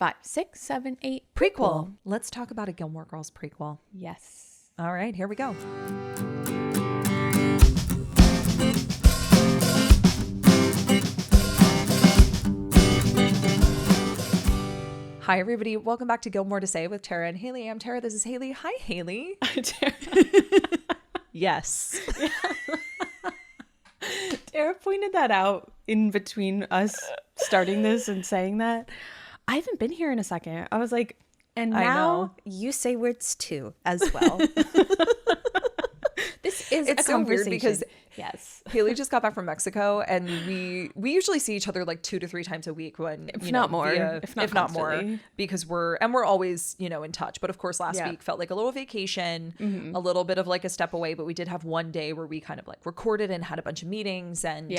5, 6, 7, 8. Prequel. Let's talk about a Gilmore Girls prequel. Yes. All right, here we go. Hi, everybody. Welcome back to Gilmore to Say with Tara and Haley. I'm Tara. This is Haley. Hi, Haley. Yes. Tara pointed that out in between us starting this and saying that. I haven't been here in a second. I was like, and I now know. you say words too as well. this is It's a so weird conversation. because yes. Haley just got back from Mexico, and we usually see each other like 2 to 3 times a week when If not more, if not more, constantly. because we're always in touch. But of course, last week felt like a little vacation, a little bit of like a step away. But we did have one day where we kind of like recorded and had a bunch of meetings and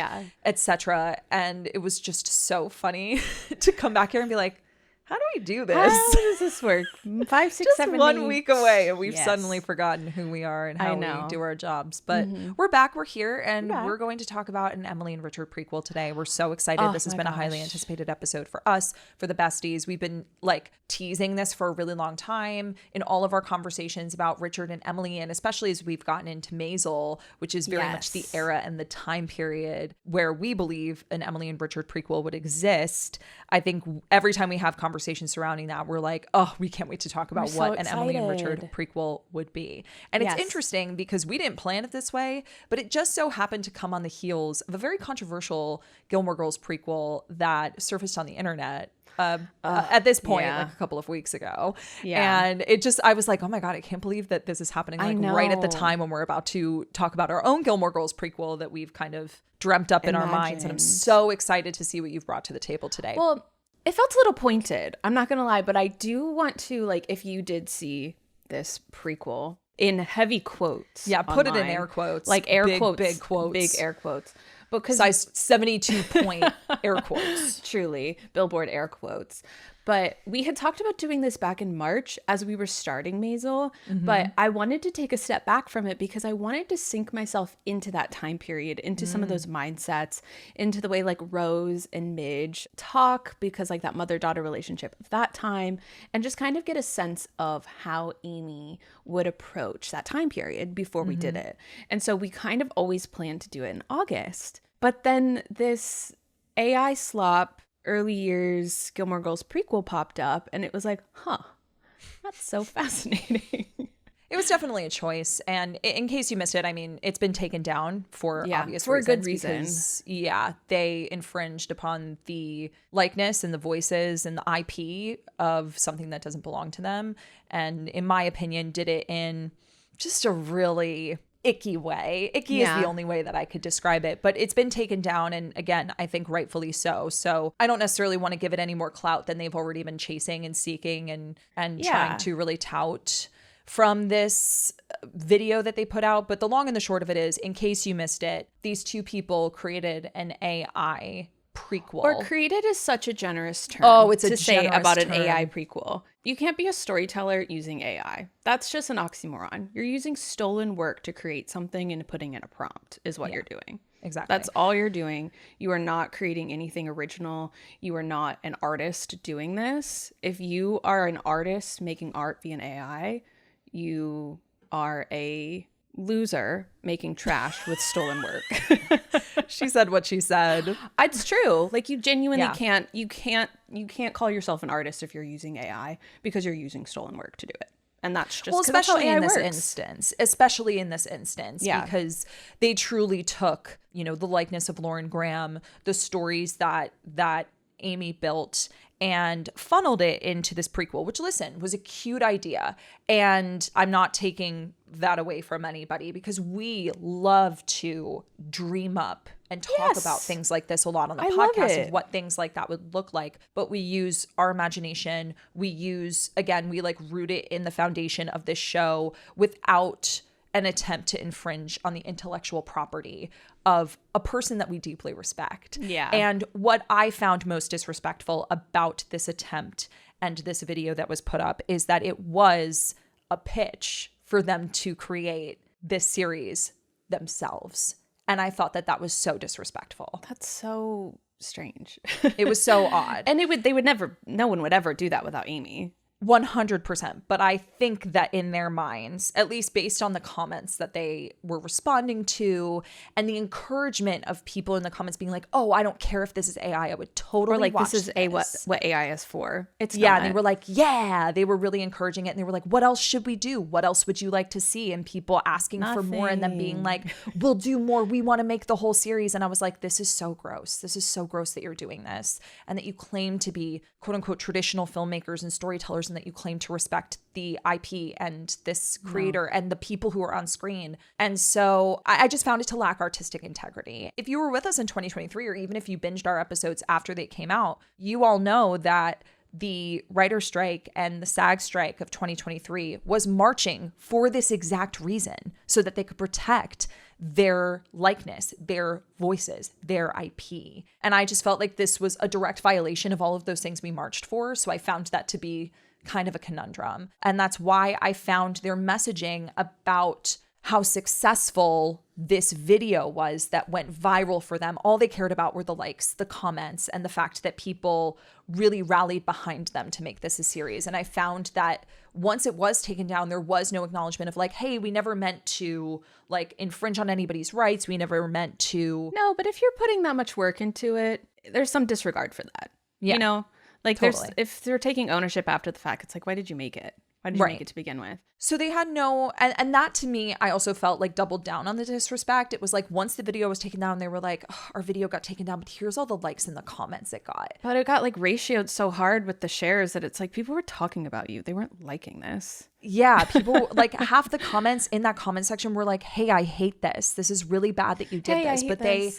etc. And it was just so funny to come back here and be like, how do we do this? How does this work? 5, 6, Just 7, 1 8. week away, and we've Yes. suddenly forgotten who we are and how we do our jobs. But we're back, we're here, and we're going to talk about an Emily and Richard prequel today. We're so excited. This has been a highly anticipated episode for us, for the besties. We've been like teasing this for a really long time in all of our conversations about Richard and Emily, and especially as we've gotten into Maisel, which is very much the era and the time period where we believe an Emily and Richard prequel would exist. I think every time we have conversations surrounding that, we're like, oh, we can't wait to talk about what an Emily and Richard prequel would be. And it's interesting because we didn't plan it this way, but it just so happened to come on the heels of a very controversial Gilmore Girls prequel that surfaced on the internet at this point, like a couple of weeks ago. And it just, I was like, oh my God, I can't believe that this is happening like right at the time when we're about to talk about our own Gilmore Girls prequel that we've kind of dreamt up in our minds. And I'm so excited to see what you've brought to the table today. Well, it felt a little pointed. I'm not going to lie, but I do want to, like, if you did see this prequel in heavy quotes. Yeah, put online, it in air quotes. Like air big, quotes. Big quotes. Big air quotes. Because size 72 point air quotes. Truly, billboard air quotes. But we had talked about doing this back in March as we were starting Maisel, but I wanted to take a step back from it because I wanted to sink myself into that time period, into some of those mindsets, into the way like Rose and Midge talk, because like that mother-daughter relationship of that time, and just kind of get a sense of how Amy would approach that time period before we did it. And so we kind of always planned to do it in August. But then this AI slop early years Gilmore Girls prequel popped up, and it was like, that's so fascinating. It was definitely a choice. And in case you missed it, I mean, it's been taken down for obvious for reasons. A good reason. Because, they infringed upon the likeness and the voices and the IP of something that doesn't belong to them. And in my opinion, did it in just a really icky way. Icky is the only way that I could describe it, but it's been taken down, and again, I think rightfully so. So I don't necessarily want to give it any more clout than they've already been chasing and seeking and trying to really tout from this video that they put out. But the long and the short of it is, in case you missed it, these two people created an AI prequel. Or created is such a generous term. Oh, it's a to say generous about term. an AI prequel. You can't be a storyteller using AI. That's just an oxymoron. You're using stolen work to create something and putting in a prompt is what you're doing. Exactly. That's all you're doing. You are not creating anything original. You are not an artist doing this. If you are an artist making art via an AI, you are a loser making trash with stolen work. She said what she said. It's true. Like you genuinely can't call yourself an artist if you're using AI because you're using stolen work to do it. And that's just especially in this instance, Yeah. because they truly took, the likeness of Lauren Graham, the stories that Amy built, and funneled it into this prequel, which, listen, was a cute idea. And I'm not taking that away from anybody because we love to dream up and talk about things like this a lot on the podcast of what things like that would look like. But we use our imagination. We like root it in the foundation of this show without an attempt to infringe on the intellectual property of a person that we deeply respect. Yeah. And what I found most disrespectful about this attempt and this video that was put up is that it was a pitch for them to create this series themselves. And I thought that was so disrespectful. That's so strange. It was so odd. And no one would ever do that without Amy. 100%. But I think that in their minds, at least based on the comments that they were responding to and the encouragement of people in the comments being like, oh, I don't care if this is AI. I would totally watch this. What AI is for. It's yeah. not. And they were like, yeah, they were really encouraging it. And they were like, what else should we do? What else would you like to see? And people asking for more and then being like, we'll do more. We want to make the whole series. And I was like, this is so gross. This is so gross that you're doing this. And that you claim to be quote unquote traditional filmmakers and storytellers, and that you claim to respect the IP and this creator and the people who are on screen. And so I just found it to lack artistic integrity. If you were with us in 2023, or even if you binged our episodes after they came out, you all know that the writer's strike and the SAG strike of 2023 was marching for this exact reason, so that they could protect their likeness, their voices, their IP. And I just felt like this was a direct violation of all of those things we marched for. So I found that to be kind of a conundrum. And that's why I found their messaging about how successful this video was that went viral for them. All they cared about were the likes, the comments, and the fact that people really rallied behind them to make this a series. And I found that once it was taken down, there was no acknowledgement of like, hey, we never meant to like infringe on anybody's rights. We never meant to. No, but if you're putting that much work into it, there's some disregard for that. Yeah. You know? Like totally. If they're taking ownership after the fact, it's like, why did you make it? Why did you make it to begin with? So they had no, and that to me, I also felt like doubled down on the disrespect. It was like once the video was taken down, they were like, oh, our video got taken down, but here's all the likes and the comments it got. But it got like ratioed so hard with the shares that it's like people were talking about you. They weren't liking this. Yeah, people like half the comments in that comment section were like, hey, I hate this. This is really bad that you did this. But they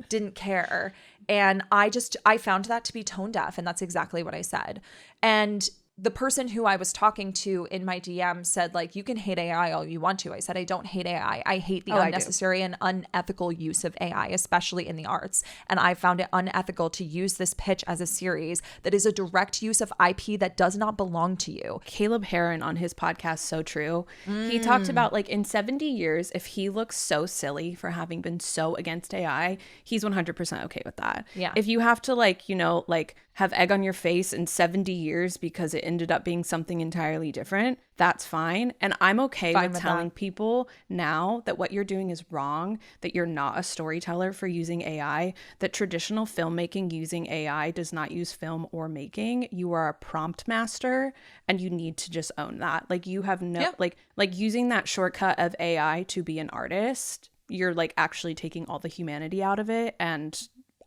didn't care. And I found that to be tone deaf. And that's exactly what I said. And the person who I was talking to in my DM said, like, you can hate AI all you want to. I said, I don't hate AI. I hate the unnecessary and unethical use of AI, especially in the arts. And I found it unethical to use this pitch as a series that is a direct use of IP that does not belong to you. Caleb Heron on his podcast, So True, he talked about like in 70 years, if he looks so silly for having been so against AI, he's 100% okay with that. Yeah. If you have to like, you know, like have egg on your face in 70 years because it ended up being something entirely different, that's fine. And I'm okay with telling people now that what you're doing is wrong, that you're not a storyteller for using AI, that traditional filmmaking using AI does not use film or making. You are a prompt master and you need to just own that. Like you have no, like using that shortcut of AI to be an artist, you're like actually taking all the humanity out of it. And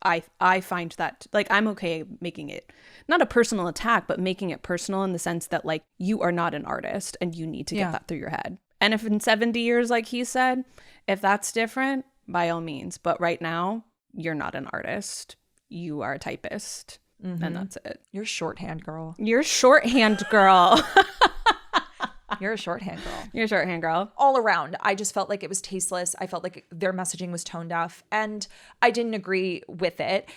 I find that like I'm okay making it not a personal attack, but making it personal in the sense that like you are not an artist and you need to get that through your head. And if in 70 years, like he said, if that's different, by all means. But right now, you're not an artist. You are a typist. Mm-hmm. And that's it. You're shorthand girl. You're shorthand girl. You're a shorthand girl. You're a shorthand girl. All around. I just felt like it was tasteless. I felt like their messaging was tone deaf and I didn't agree with it.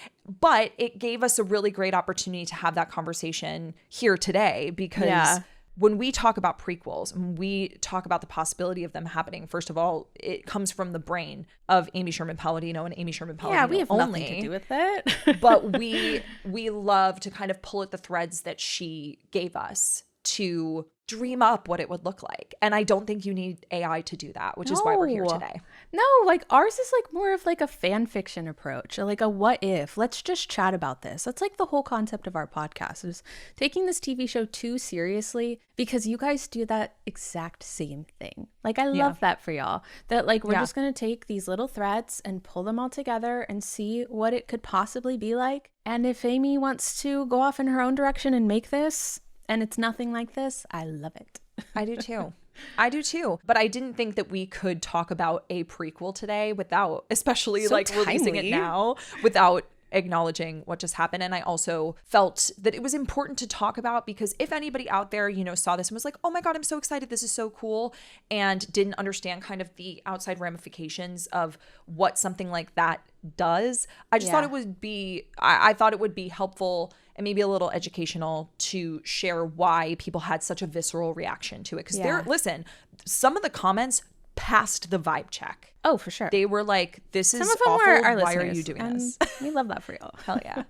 But it gave us a really great opportunity to have that conversation here today because when we talk about prequels and we talk about the possibility of them happening, first of all, it comes from the brain of Amy Sherman Palladino and Amy Sherman Palladino. Yeah, we have nothing to do with it. But we love to kind of pull at the threads that she gave us to dream up what it would look like. And I don't think you need AI to do that, which is why we're here today. No, like ours is like more of like a fan fiction approach, or like a what if. Let's just chat about this. That's like the whole concept of our podcast, is taking this TV show too seriously, because you guys do that exact same thing. Like I love that for y'all, that like we're just going to take these little threads and pull them all together and see what it could possibly be like. And if Amy wants to go off in her own direction and make this, and it's nothing like this, I love it. I do too. I do too. But I didn't think that we could talk about a prequel today without, especially like releasing it now, without acknowledging what just happened. And I also felt that it was important to talk about, because if anybody out there, you know, saw this and was like, oh my God, I'm so excited, this is so cool, and didn't understand kind of the outside ramifications of what something like that does, I just thought it would be, I thought it would be helpful and maybe a little educational to share why people had such a visceral reaction to it. Because listen, some of the comments passed the vibe check. Oh, for sure. They were like, this is Some of them awful. were our Why listeners, are you doing and this? We love that for y'all. Hell yeah.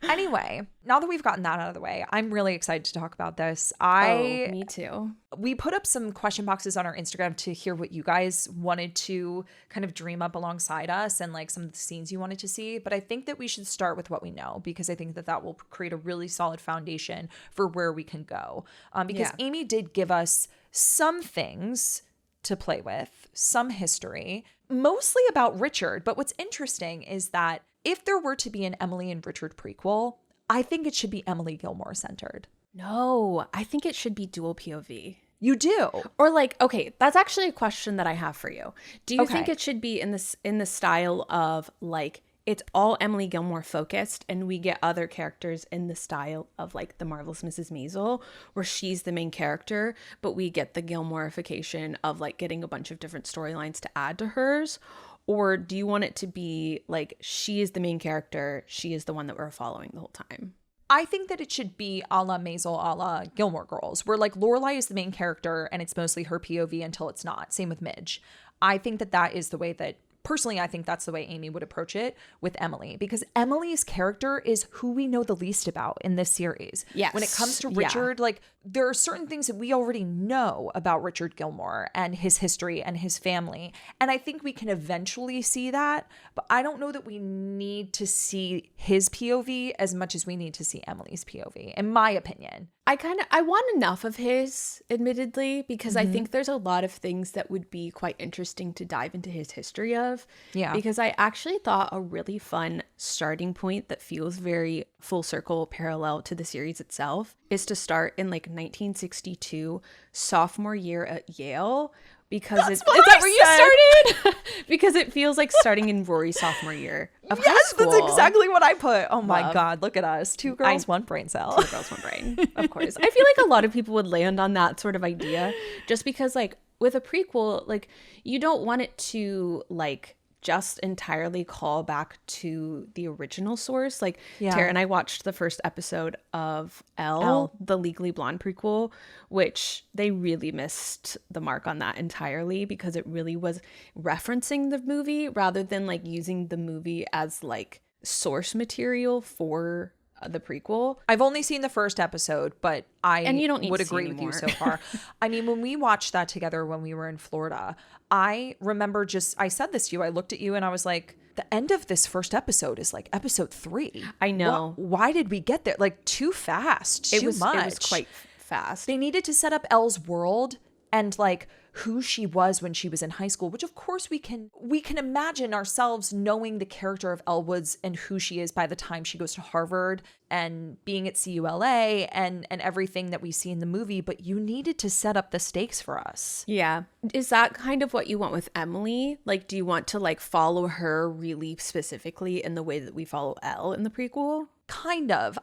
Anyway, now that we've gotten that out of the way, I'm really excited to talk about this. Me too. We put up some question boxes on our Instagram to hear what you guys wanted to kind of dream up alongside us and like some of the scenes you wanted to see. But I think that we should start with what we know, because I think that that will create a really solid foundation for where we can go. Because Amy did give us some things to play with, some history, mostly about Richard. But what's interesting is that if there were to be an Emily and Richard prequel, I think it should be Emily Gilmore centered. No, I think it should be dual POV. You do? Or like, okay, that's actually a question that I have for you. Do you think it should be in the style of like, it's all Emily Gilmore focused and we get other characters in the style of like The Marvelous Mrs. Maisel, where she's the main character, but we get the Gilmoreification of like getting a bunch of different storylines to add to hers? Or do you want it to be like she is the main character, she is the one that we're following the whole time? I think that it should be a la Maisel, a la Gilmore Girls, where like Lorelai is the main character and it's mostly her POV until it's not. Same with Midge. I think that that is the way that, personally, I think that's the way Amy would approach it with Emily, because Emily's character is who we know the least about in this series. Yes. When it comes to Richard, like there are certain things that we already know about Richard Gilmore and his history and his family. And I think we can eventually see that, but I don't know that we need to see his POV as much as we need to see Emily's POV, in my opinion. I want enough of his, admittedly, because I think there's a lot of things that would be quite interesting to dive into his history of. Yeah. Because I actually thought a really fun starting point that feels very full circle parallel to the series itself is to start in like 1962, sophomore year at Yale. Because is that where you started? Because it feels like starting in Rory's sophomore year of high school. That's exactly what I put. Oh my God, look at us. Two girls, one brain cell. Two girls, one brain, of course. I feel like a lot of people would land on that sort of idea just because like with a prequel, like you don't want it to like just entirely call back to the original source. Like Tara and I watched the first episode of Elle, the Legally Blonde prequel, which they really missed the mark on that entirely because it really was referencing the movie rather than like using the movie as like source material for the prequel. I've only seen the first episode, but you don't would agree with you so far. I mean, when we watched that together when we were in Florida, I remember I said this to you, I looked at you and I was like, the end of this first episode is like episode 3. I know. Why did we get there? Like too fast, too much. It was quite fast. They needed to set up Elle's world and like who she was when she was in high school, which of course we can imagine ourselves knowing the character of Elle Woods and who she is by the time she goes to Harvard and being at CULA and everything that we see in the movie, but you needed to set up the stakes for us. Yeah. Is that kind of what you want with Emily? Like, do you want to like follow her really specifically in the way that we follow Elle in the prequel? Kind of.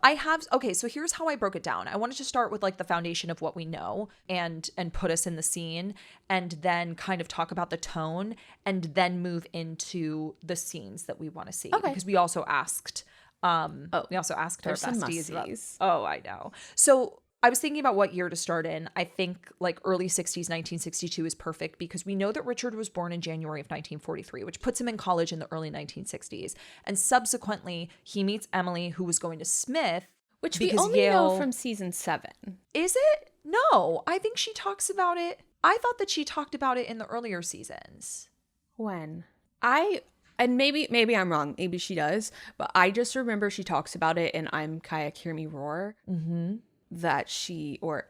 Okay, so here's how I broke it down. I wanted to start with like the foundation of what we know and put us in the scene and then kind of talk about the tone and then move into the scenes that we want to see. Okay. Because we also asked our besties about, I know. So I was thinking about what year to start in. I think like early 60s, 1962 is perfect because we know that Richard was born in January of 1943, which puts him in college in the early 1960s. And subsequently, he meets Emily, who was going to Smith. Which we only know from season 7. Is it? No, I think she talks about it. I thought that she talked about it in the earlier seasons. When? And maybe I'm wrong. Maybe she does. But I just remember she talks about it in I'm Kayak, Hear Me Roar. Mm-hmm.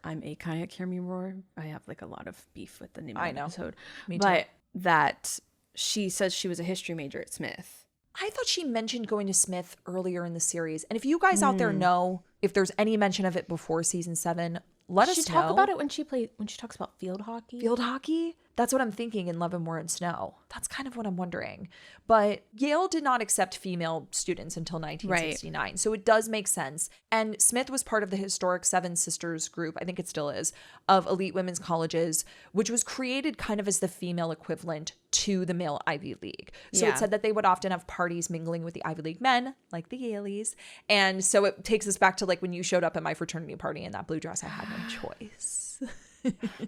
I'm a Kayak, Hear Me Roar. I have like a lot of beef with the name of the episode. Me too. But that she says she was a history major at Smith. I thought she mentioned going to Smith earlier in the series. And if you guys out there know if there's any mention of it before season 7, let us know. She talk about it when she talks about field hockey. Field hockey? That's what I'm thinking in Love and War and Snow. That's kind of what I'm wondering. But Yale did not accept female students until 1969. Right. So it does make sense. And Smith was part of the historic Seven Sisters group, I think it still is, of elite women's colleges, which was created kind of as the female equivalent to the male Ivy League. So it said that they would often have parties mingling with the Ivy League men, like the Yaleys. And so it takes us back to like when you showed up at my fraternity party in that blue dress. I had no choice.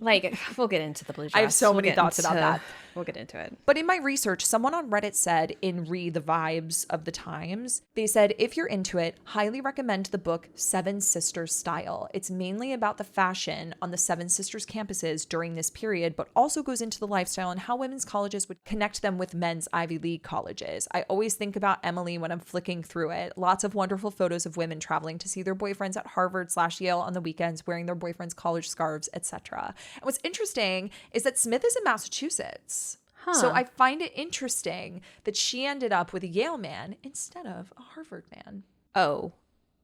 Like, we'll get into the blue dress. I have so many thoughts about that. We'll get into it. But in my research, someone on Reddit said in Read the Vibes of the Times, they said, if you're into it, highly recommend the book Seven Sisters Style. It's mainly about the fashion on the Seven Sisters campuses during this period, but also goes into the lifestyle and how women's colleges would connect them with men's Ivy League colleges. I always think about Emily when I'm flicking through it. Lots of wonderful photos of women traveling to see their boyfriends at Harvard/Yale on the weekends, wearing their boyfriends' college scarves, etc. And what's interesting is that Smith is in Massachusetts. So I find it interesting that she ended up with a Yale man instead of a Harvard man. Oh,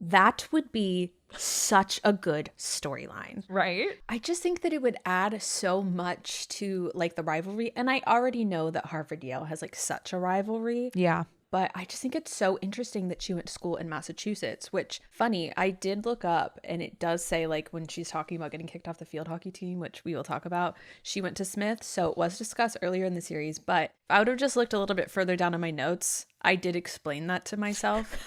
that would be such a good storyline. Right? I just think that it would add so much to like the rivalry. And I already know that Harvard Yale has like such a rivalry. Yeah. But I just think it's so interesting that she went to school in Massachusetts, which, funny, I did look up and it does say, like, when she's talking about getting kicked off the field hockey team, which we will talk about, she went to Smith. So it was discussed earlier in the series. But if I would have just looked a little bit further down in my notes, I did explain that to myself.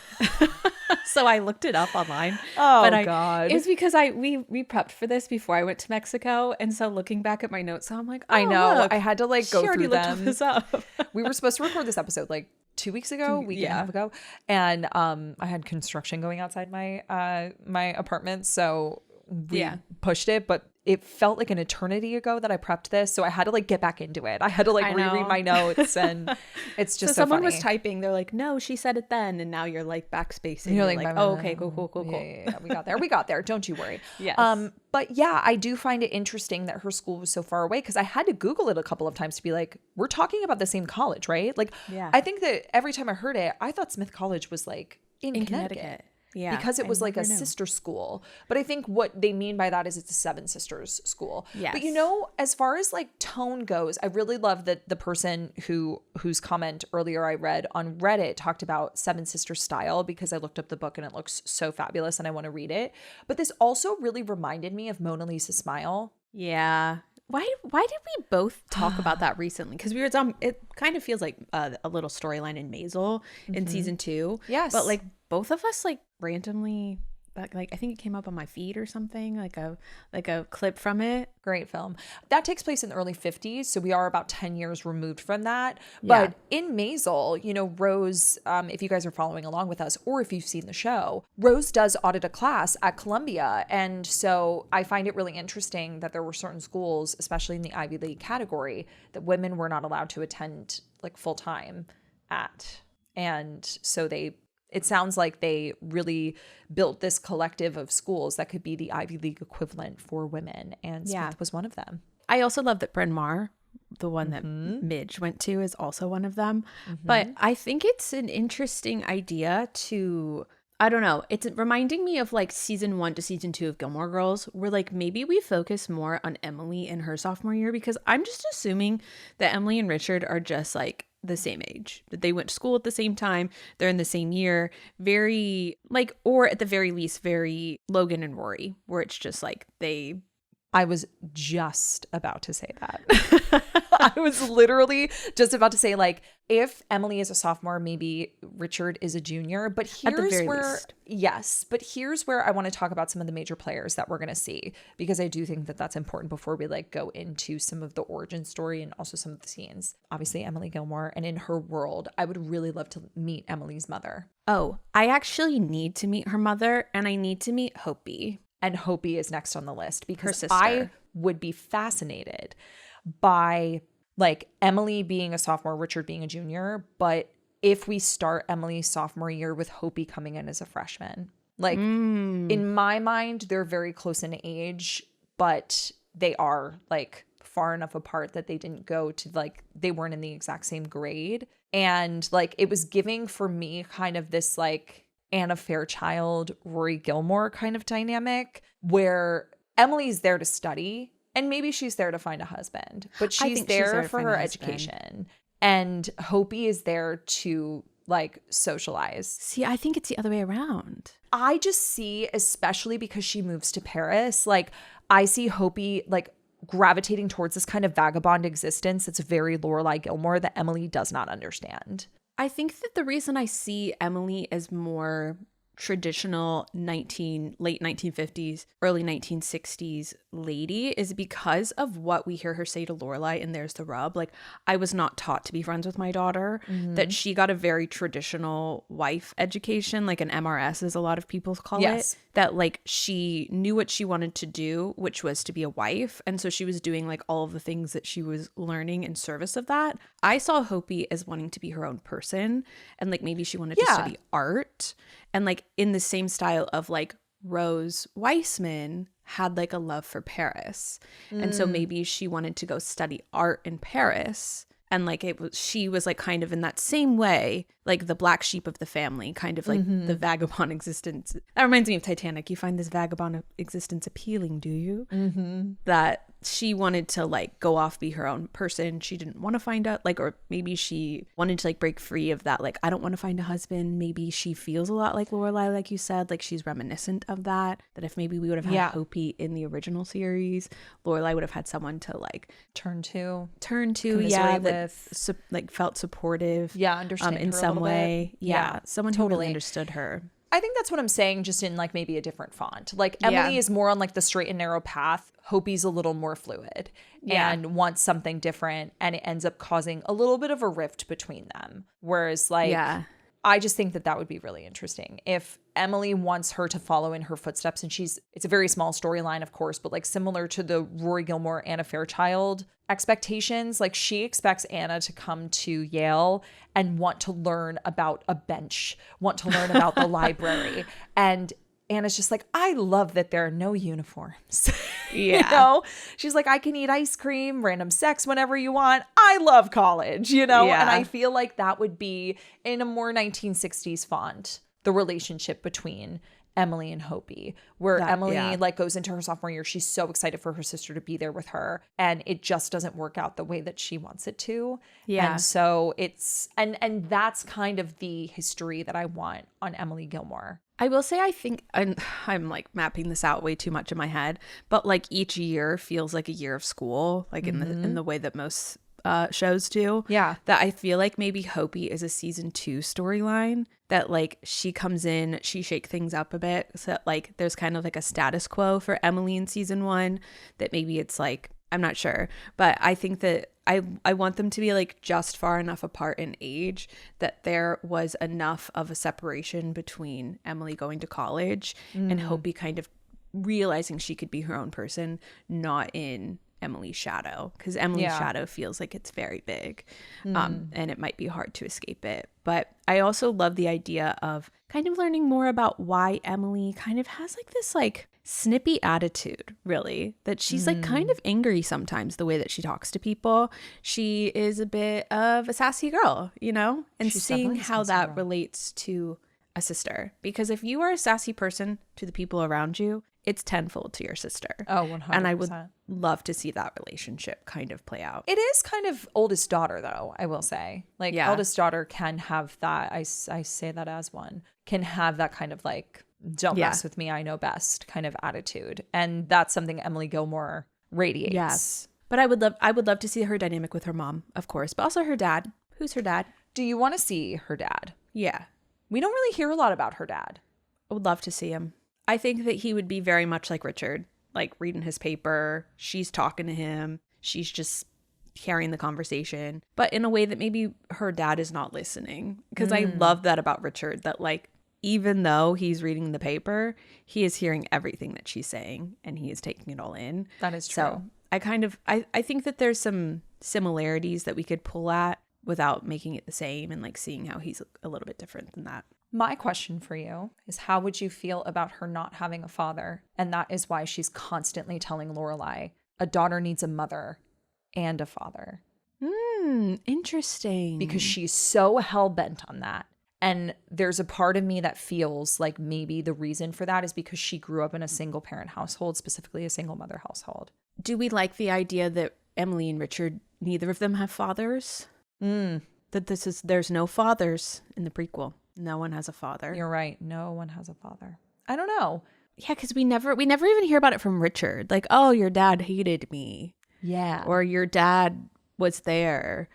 So I looked it up online. Oh, God. It's because we prepped for this before I went to Mexico. And so looking back at my notes, so I'm like, oh, I know. Look, I had to, like, go through them. Looked this up. We were supposed to record this episode, like, 2 weeks ago, week and a half ago, and I had construction going outside my my apartment, so we pushed it, but it felt like an eternity ago that I prepped this, so I had to like get back into it. I had to like reread my notes, and it's just so someone funny. was typing, they're like, no, she said it then, and now you're like backspacing, and you're like oh, okay, cool. Yeah, we got there, don't you worry. Yes. But yeah, I do find it interesting that her school was so far away, because I had to Google it a couple of times to be like, we're talking about the same college, right? Like, I think that every time I heard it, I thought Smith College was like in Connecticut. Yeah, because it was like a sister school. But I think what they mean by that is it's a Seven Sisters school. Yes. But you know, as far as like tone goes, I really love that the person whose comment earlier I read on Reddit talked about Seven Sisters Style, because I looked up the book and it looks so fabulous and I want to read it. But this also really reminded me of Mona Lisa Smile. Yeah. Why did we both talk about that recently? Because we were it kind of feels like a little storyline in Maisel in season 2. Yes. But like both of us like randomly, like I think it came up on my feed or something, like a clip from it. Great film. That takes place in the early 50s, so we are about 10 years removed from that. But in Maisel, you know, Rose, if you guys are following along with us, or if you've seen the show, Rose does audit a class at Columbia. And so I find it really interesting that there were certain schools, especially in the Ivy League category, that women were not allowed to attend like full time at. And so it sounds like they really built this collective of schools that could be the Ivy League equivalent for women. And Smith was one of them. I also love that Bryn Mawr, the one that Midge went to, is also one of them. But I think it's an interesting idea to, I don't know, it's reminding me of like season 1 to season 2 of Gilmore Girls, where like maybe we focus more on Emily in her sophomore year, because I'm just assuming that Emily and Richard are just like the same age, that they went to school at the same time, they're in the same year, very like, or at the very least very Logan and Rory, where it's just like I was just about to say that. I was literally just about to say, like, if Emily is a sophomore, maybe Richard is a junior. But here's where I want to talk about some of the major players that we're going to see, because I do think that that's important before we like go into some of the origin story and also some of the scenes. Obviously, Emily Gilmore, and in her world, I would really love to meet Emily's mother. Oh, I actually need to meet her mother, and I need to meet Hopi. And Hopi is next on the list, because I would be fascinated by like Emily being a sophomore, Richard being a junior. But if we start Emily's sophomore year with Hopi coming in as a freshman, like in my mind, they're very close in age, but they are like far enough apart that they didn't go to like, they weren't in the exact same grade. And like, it was giving for me kind of this like Anna Fairchild, Rory Gilmore kind of dynamic, where Emily's there to study and maybe she's there to find a husband, but she's there for her education. And Hopi is there to like socialize. See, I think it's the other way around. I just see, especially because she moves to Paris, like I see Hopi like gravitating towards this kind of vagabond existence that's very Lorelai Gilmore that Emily does not understand. I think that the reason I see Emily as more traditional late 1950s, early 1960s lady is because of what we hear her say to Lorelai, and there's the rub. Like, I was not taught to be friends with my daughter, that she got a very traditional wife education, like an MRS as a lot of people call it, that like she knew what she wanted to do, which was to be a wife. And so she was doing like all of the things that she was learning in service of that. I saw Hopi as wanting to be her own person, and like maybe she wanted to study art, and like in the same style of like Rose Weissman had like a love for Paris. And so maybe she wanted to go study art in Paris. And like she was like kind of in that same way, like the black sheep of the family, kind of like the vagabond existence. That reminds me of Titanic. You find this vagabond existence appealing, do you? That she wanted to like go off, be her own person. She didn't want to find out, like, or maybe she wanted to like break free of that. Like, I don't want to find a husband. Maybe she feels a lot like Lorelai, like you said, like she's reminiscent of that. That if maybe we would have had Hopi in the original series, Lorelai would have had someone to like turn to, that like felt supportive, understand in her some way, someone who totally really understood her. I think that's what I'm saying, just in like maybe a different font. Like Emily is more on like the straight and narrow path. Hopi's a little more fluid and wants something different, and it ends up causing a little bit of a rift between them. Whereas like I just think that would be really interesting if Emily wants her to follow in her footsteps, and it's a very small storyline, of course, but like similar to the Rory Gilmore, Anna Fairchild expectations, like she expects Anna to come to Yale and want to learn about a bench, want to learn about the library. And Anna's just like, I love that there are no uniforms. You know, she's like, I can eat ice cream, random sex whenever you want. I love college, you know? And I feel like that would be in a more 1960s font, the relationship between Emily and Hopi, where Emily like goes into her sophomore year. She's so excited for her sister to be there with her, and it just doesn't work out the way that she wants it to. And so it's and that's kind of the history that I want on Emily Gilmore. I will say, I think I'm like mapping this out way too much in my head, but like each year feels like a year of school, like in the way that most shows do. That I feel like maybe Hopi is a season 2 storyline, that like she comes in, she shake things up a bit, so that like there's kind of like a status quo for Emily in season 1, that maybe it's like, I'm not sure, but I think that I want them to be like just far enough apart in age that there was enough of a separation between Emily going to college and Hopi kind of realizing she could be her own person, not in Emily's shadow, because Emily's shadow feels like it's very big, and it might be hard to escape it. But I also love the idea of kind of learning more about why Emily kind of has like this like snippy attitude, really, that she's like kind of angry sometimes the way that she talks to people. She is a bit of a sassy girl, you know, and she's seeing how that relates to a sister, because if you are a sassy person to the people around you, it's tenfold to your sister. Oh, 100%. And I would love to see that relationship kind of play out. It is kind of oldest daughter, though, I will say. Like, eldest daughter can have that, I say that as one, can have that kind of like, don't mess with me, I know best kind of attitude. And that's something Emily Gilmore radiates. Yes. But I would love to see her dynamic with her mom, of course, but also her dad. Who's her dad? Do you want to see her dad? Yeah. We don't really hear a lot about her dad. I would love to see him. I think that he would be very much like Richard, like reading his paper. She's talking to him. She's just carrying the conversation, but in a way that maybe her dad is not listening. Because I love that about Richard, that like, even though he's reading the paper, he is hearing everything that she's saying and he is taking it all in. That is true. So I think that there's some similarities that we could pull at without making it the same, and like seeing how he's a little bit different than that. My question for you is, how would you feel about her not having a father? And that is why she's constantly telling Lorelai, a daughter needs a mother and a father. Interesting. Because she's so hell-bent on that. And there's a part of me that feels like maybe the reason for that is because she grew up in a single parent household, specifically a single mother household. Do we like the idea that Emily and Richard, neither of them have fathers? That there's no fathers in the prequel. No one has a father. You're right. No one has a father. I don't know. Yeah, because we never even hear about it from Richard. Like, oh, your dad hated me. Yeah. Or your dad was there.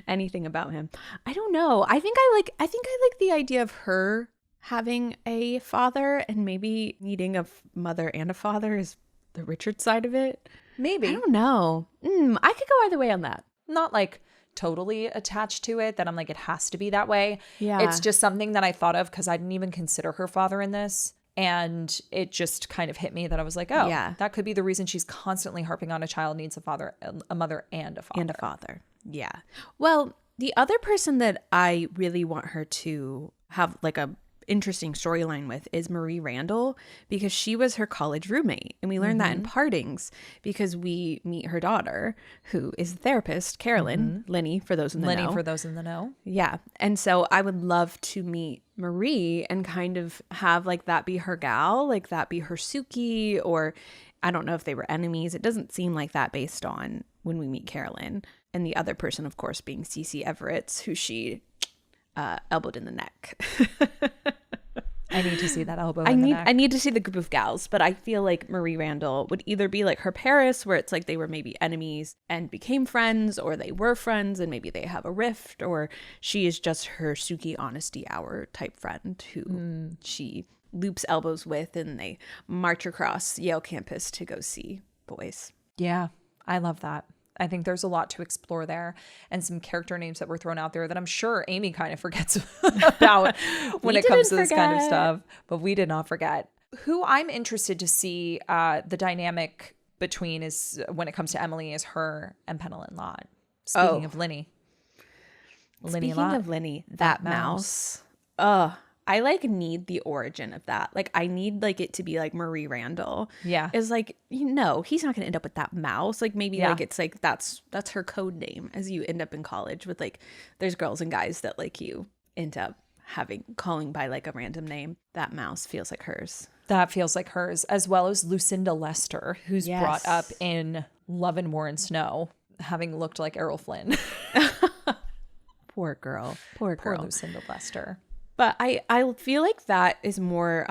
anything about him. I don't know. I think I like the idea of her having a father, and maybe needing a mother and a father is the Richard side of it. Maybe. I don't know. I could go either way on that. Not like totally attached to it, that I'm like, it has to be that way. Yeah. It's just something that I thought of because I didn't even consider her father in this. And it just kind of hit me that I was like, oh, yeah, that could be the reason she's constantly harping on a child needs a father, a mother and a father. And a father. Yeah. Well, the other person that I really want her to have like a interesting storyline with is Marie Randall, because she was her college roommate, and we learned that in Partings because we meet her daughter, who is a therapist, Carolyn, Lenny for those in the know. Yeah. And so I would love to meet Marie and kind of have like that be her gal, like that be her Suki, or I don't know if they were enemies. It doesn't seem like that based on when we meet Carolyn. And the other person, of course, being Cece Everett's, who she elbowed in the neck. I need to see that elbow in the neck. I need to see the group of gals, but I feel like Marie Randall would either be like her Paris, where it's like they were maybe enemies and became friends, or they were friends and maybe they have a rift, or she is just her Suki Honesty Hour type friend who she loops elbows with, and they march across Yale campus to go see boys. Yeah, I love that. I think there's a lot to explore there, and some character names that were thrown out there that I'm sure Amy kind of forgets about when it comes to this kind of stuff. But we did not forget. Who I'm interested to see the dynamic between is when it comes to Emily is her and Pennilyn Lott. Speaking of Lenny. Speaking of Lenny, that mouse. I like need the origin of that. Like I need like it to be like Marie Randall. Yeah. Is like, he's not going to end up with that mouse. Like maybe like it's like that's her code name as you end up in college with like there's girls and guys that like you end up calling by like a random name. That mouse feels like hers. That feels like hers, as well as Lucinda Lester, who's brought up in Love and War and Snow, having looked like Errol Flynn. Poor girl. Poor Lucinda Lester. But I feel like that is more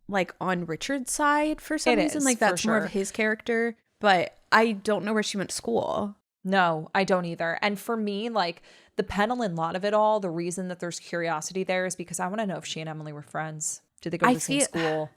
like on Richard's side for some reason. Like that's more of his character. But I don't know where she went to school. No, I don't either. And for me, like the Pennilyn Lott of it all, the reason that there's curiosity there is because I want to know if she and Emily were friends. Did they go to the same school?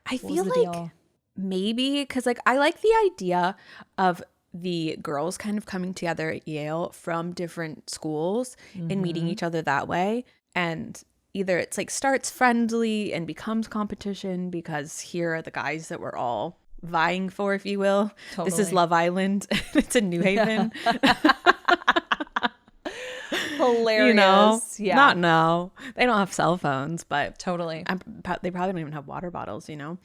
I feel like maybe, because like I like the idea of the girls kind of coming together at Yale from different schools and meeting each other that way. And either it's like starts friendly and becomes competition, because here are the guys that we're all vying for, if you will. Totally. This is Love Island. It's in New Haven. Hilarious. You know? Yeah. Not no. They don't have cell phones, but totally. They probably don't even have water bottles, you know?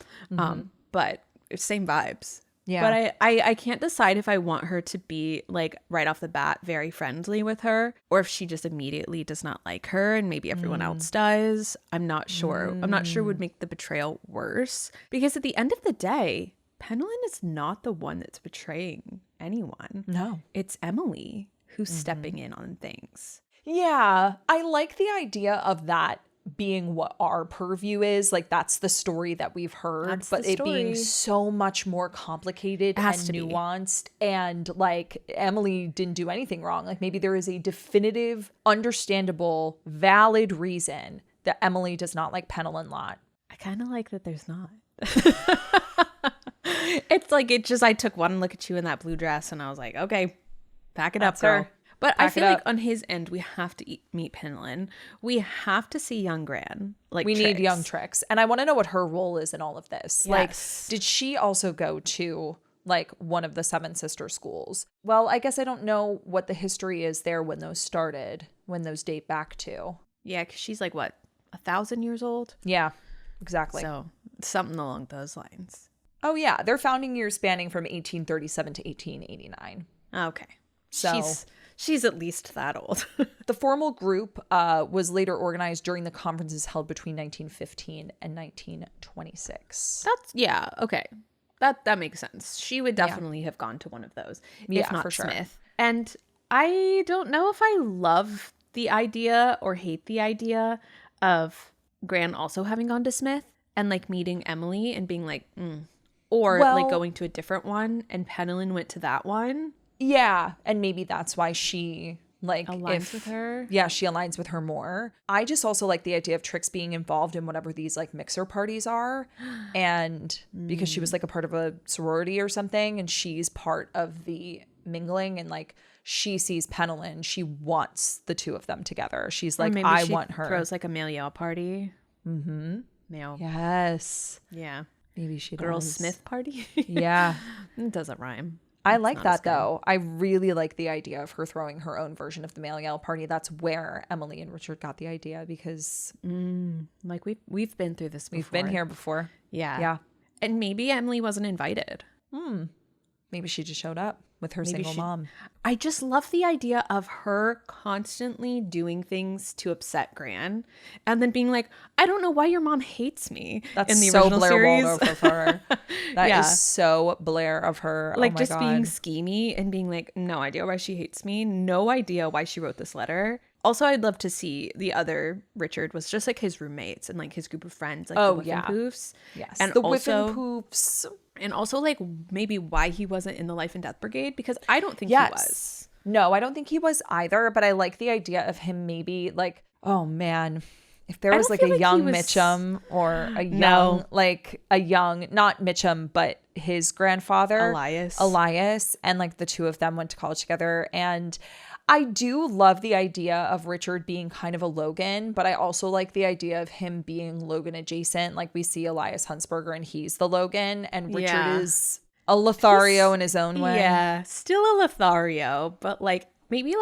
But it's same vibes. Yeah. But I can't decide if I want her to be like right off the bat very friendly with her, or if she just immediately does not like her and maybe everyone else does. I'm not sure. I'm not sure would make the betrayal worse, because at the end of the day, Pennilyn is not the one that's betraying anyone. No. It's Emily who's stepping in on things. Yeah. I like the idea of that being what our purview is. Like that's the story that we've heard, but it being so much more complicated and nuanced, and like Emily didn't do anything wrong. Like maybe there is a definitive, understandable, valid reason that Emily does not like Pennilyn Lott. I kind of like that there's not. It's like I took one look at you in that blue dress and I was like, okay, pack it up, girl. Her. But I feel like on his end, we have to meet Pennilyn. We have to see young Gran. Like we need young Trix. And I want to know what her role is in all of this. Yes. Like, did she also go to like one of the Seven Sister schools? Well, I guess I don't know what the history is there when those started, when those date back to. Yeah, because she's like, what, 1,000 years old? Yeah, exactly. So something along those lines. Oh, yeah. Their founding years spanning from 1837 to 1889. Okay. So she's at least that old. The formal group was later organized during the conferences held between 1915 and 1926. Yeah, okay. That makes sense. She would definitely have gone to one of those, if not for Smith. Sure. And I don't know if I love the idea or hate the idea of Gran also having gone to Smith and like meeting Emily and being like, or like going to a different one and Pennilyn went to that one. Yeah. And maybe that's why she like aligns with her. Yeah, she aligns with her more. I just also like the idea of Trix being involved in whatever these like mixer parties are. And because she was like a part of a sorority or something, and she's part of the mingling, and like she sees Pennilyn, she wants the two of them together. She's like, I want her. Throws like a male Yale party. Mm-hmm. Male. Yes. Yeah. Maybe she Girl does. Smith party. Yeah. It doesn't rhyme. I like that though. I really like the idea of her throwing her own version of the male Yale party. That's where Emily and Richard got the idea, because like we've been through this before. We've been here before. Yeah. Yeah. And maybe Emily wasn't invited. Maybe she just showed up with her single mom. I just love the idea of her constantly doing things to upset Gran, and then being like, I don't know why your mom hates me. That's in the so original Blair series. Waldorf of her. That is so Blair of her. Like, oh my just God. being schemy and being like, no idea why she hates me. No idea why she wrote this letter. Also, I'd love to see the other Richard was just like his roommates and like his group of friends, like the Whiffenpoofs. Yes, and the also, Whiffenpoofs. And also like maybe why he wasn't in the Life and Death Brigade, because I don't think he was. No, I don't think he was either, but I like the idea of him maybe like, oh man, if there was like a young Mitchum or a young, like a young, not Mitchum, but his grandfather, Elias, and like the two of them went to college together. And I do love the idea of Richard being kind of a Logan, but I also like the idea of him being Logan adjacent. Like we see Elias Huntsberger and he's the Logan, and Richard is a Lothario in his own way. Yeah, still a Lothario, but like maybe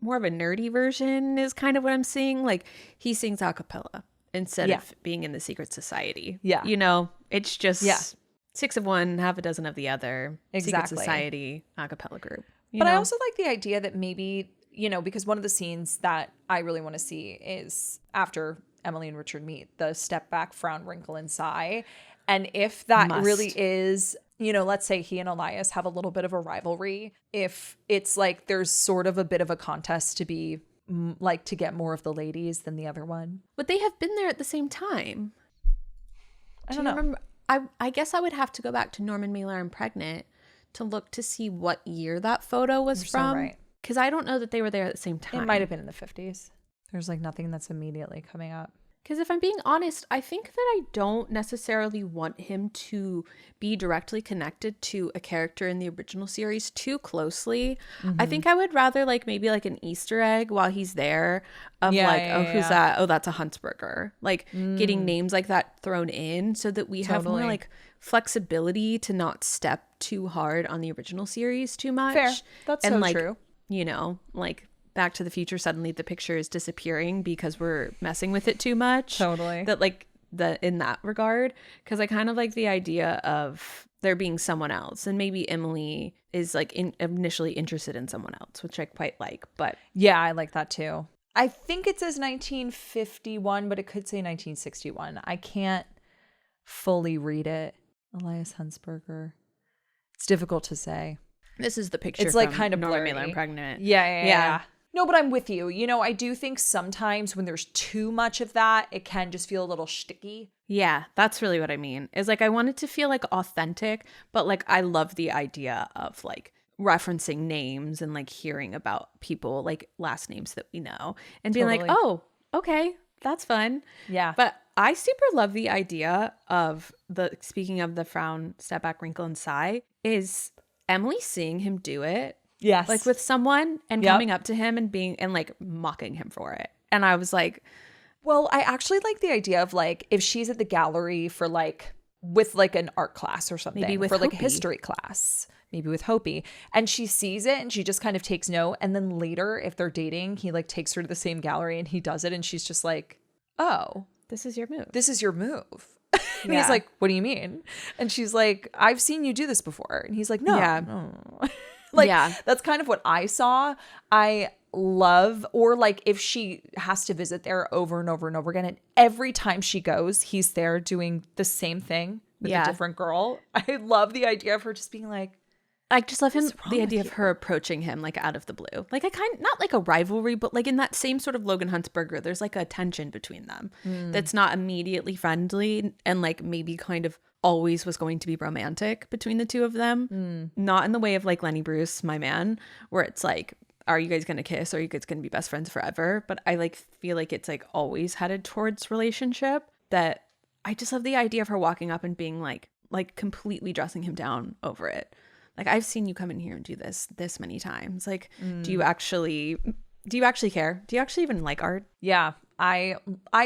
more of a nerdy version is kind of what I'm seeing. Like he sings a cappella instead of being in the secret society. Yeah. You know, it's just 6 of one, half a dozen of the other. Secret society a cappella group. But I also like the idea that maybe, you know, because one of the scenes that I really want to see is after Emily and Richard meet, the step back, frown, wrinkle, and sigh. And if that really is, you know, let's say he and Elias have a little bit of a rivalry, if it's like there's sort of a bit of a contest to be like to get more of the ladies than the other one. Would they have been there at the same time? I don't know. Remember? I guess I would have to go back to Norman Mailer and Pregnant to look to see what year that photo was from. Because I don't know that they were there at the same time. It might have been in the 50s. There's like nothing that's immediately coming up. Because if I'm being honest, I think that I don't necessarily want him to be directly connected to a character in the original series too closely. I think I would rather like maybe like an Easter egg while he's there of who's that? Oh, that's a Huntsberger. Like getting names like that thrown in so that we have more like flexibility to not step too hard on the original series too much. Fair. That's so like, true. You know, like Back to the Future, suddenly the picture is disappearing because we're messing with it too much. Totally. That like in that regard, because I kind of like the idea of there being someone else, and maybe Emily is like initially interested in someone else, which I quite like. But yeah, I like that too. I think it says 1951, but it could say 1961. I can't fully read it. Elias Huntsberger. It's difficult to say. This is the picture. It's like kind of Norman blurry. Mailer and Pregnant. Yeah. No, but I'm with you. You know, I do think sometimes when there's too much of that, it can just feel a little shticky. Yeah, that's really what I mean. Is like I want it to feel like authentic, but like I love the idea of like referencing names and like hearing about people like last names that we know and being like, oh, okay, that's fun. Yeah. But I super love the idea of speaking of the frown, step back, wrinkle, and sigh, is Emily seeing him do it. Yes. Like with someone and coming up to him and like mocking him for it. And I was like, well, I actually like the idea of like if she's at the gallery for like with like an art class or something, maybe with for like Hopi. a history class, maybe with Hopi, and she sees it and she just kind of takes note. And then later, if they're dating, he like takes her to the same gallery and he does it. And she's just like, oh, this is your move. This is your move. And he's like, what do you mean? And she's like, I've seen you do this before. And he's like, no. Yeah. Like, that's kind of what I saw. I love, or like if she has to visit there over and over and over again, and every time she goes, he's there doing the same thing with a different girl. I love the idea of her just being like, I just love the idea of her approaching him like out of the blue. Like not like a rivalry, but like in that same sort of Logan Huntsberger, there's like a tension between them that's not immediately friendly and like maybe kind of always was going to be romantic between the two of them. Not in the way of like Lenny Bruce, my man, where it's like, are you guys going to kiss? Or are you guys going to be best friends forever? But I like feel like it's like always headed towards relationship. That I just love the idea of her walking up and being like completely dressing him down over it. Like, I've seen you come in here and do this many times. Like, do you actually care? Do you actually even like art? Yeah. I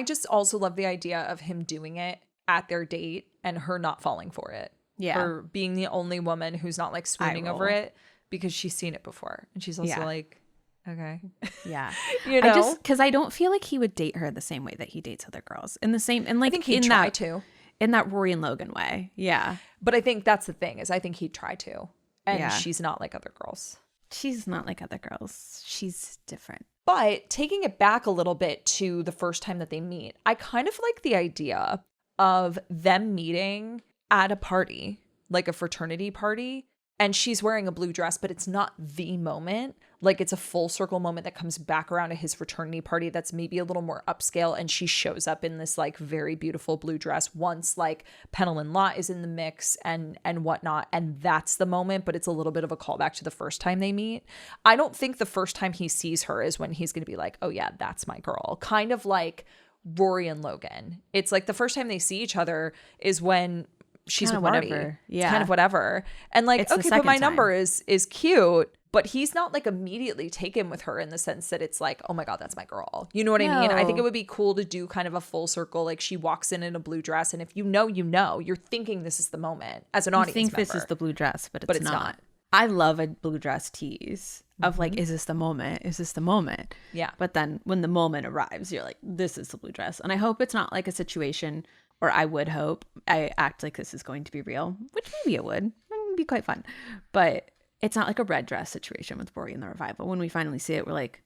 just also love the idea of him doing it at their date and her not falling for it. Yeah. Her being the only woman who's not like swooning over it because she's seen it before. And she's also like, okay. Yeah. You know? Because I don't feel like he would date her the same way that he dates other girls. In the same, and like I think he'd try to. In that Rory and Logan way. Yeah. But I think that's the thing, is I think he'd try to. And she's not like other girls. She's not like other girls. She's different. But taking it back a little bit to the first time that they meet, I kind of like the idea of them meeting at a party, like a fraternity party, and she's wearing a blue dress, but it's not the moment. Like, it's a full circle moment that comes back around to his fraternity party that's maybe a little more upscale, and she shows up in this like very beautiful blue dress once like Pennilyn Lott is in the mix and whatnot, and that's the moment, but it's a little bit of a callback to the first time they meet. I don't think the first time he sees her is when he's going to be like, oh yeah, that's my girl. Kind of like Rory and Logan. It's like the first time they see each other is when she's with Marty. Whatever. Yeah. It's kind of whatever. And like, it's okay, but my number is cute. But he's not like immediately taken with her in the sense that it's like, oh my God, that's my girl. You know what I mean? I think it would be cool to do kind of a full circle. Like, she walks in a blue dress, and if you know, you're thinking this is the moment as an audience member. This is the blue dress, but it's not. I love a blue dress tease of like, is this the moment? Is this the moment? Yeah. But then when the moment arrives, you're like, this is the blue dress. And I hope it's not like a situation, or I would hope I act like this is going to be real, which maybe it would. It would be quite fun. But it's not like a red dress situation with Rory and the Revival. When we finally see it, we're like,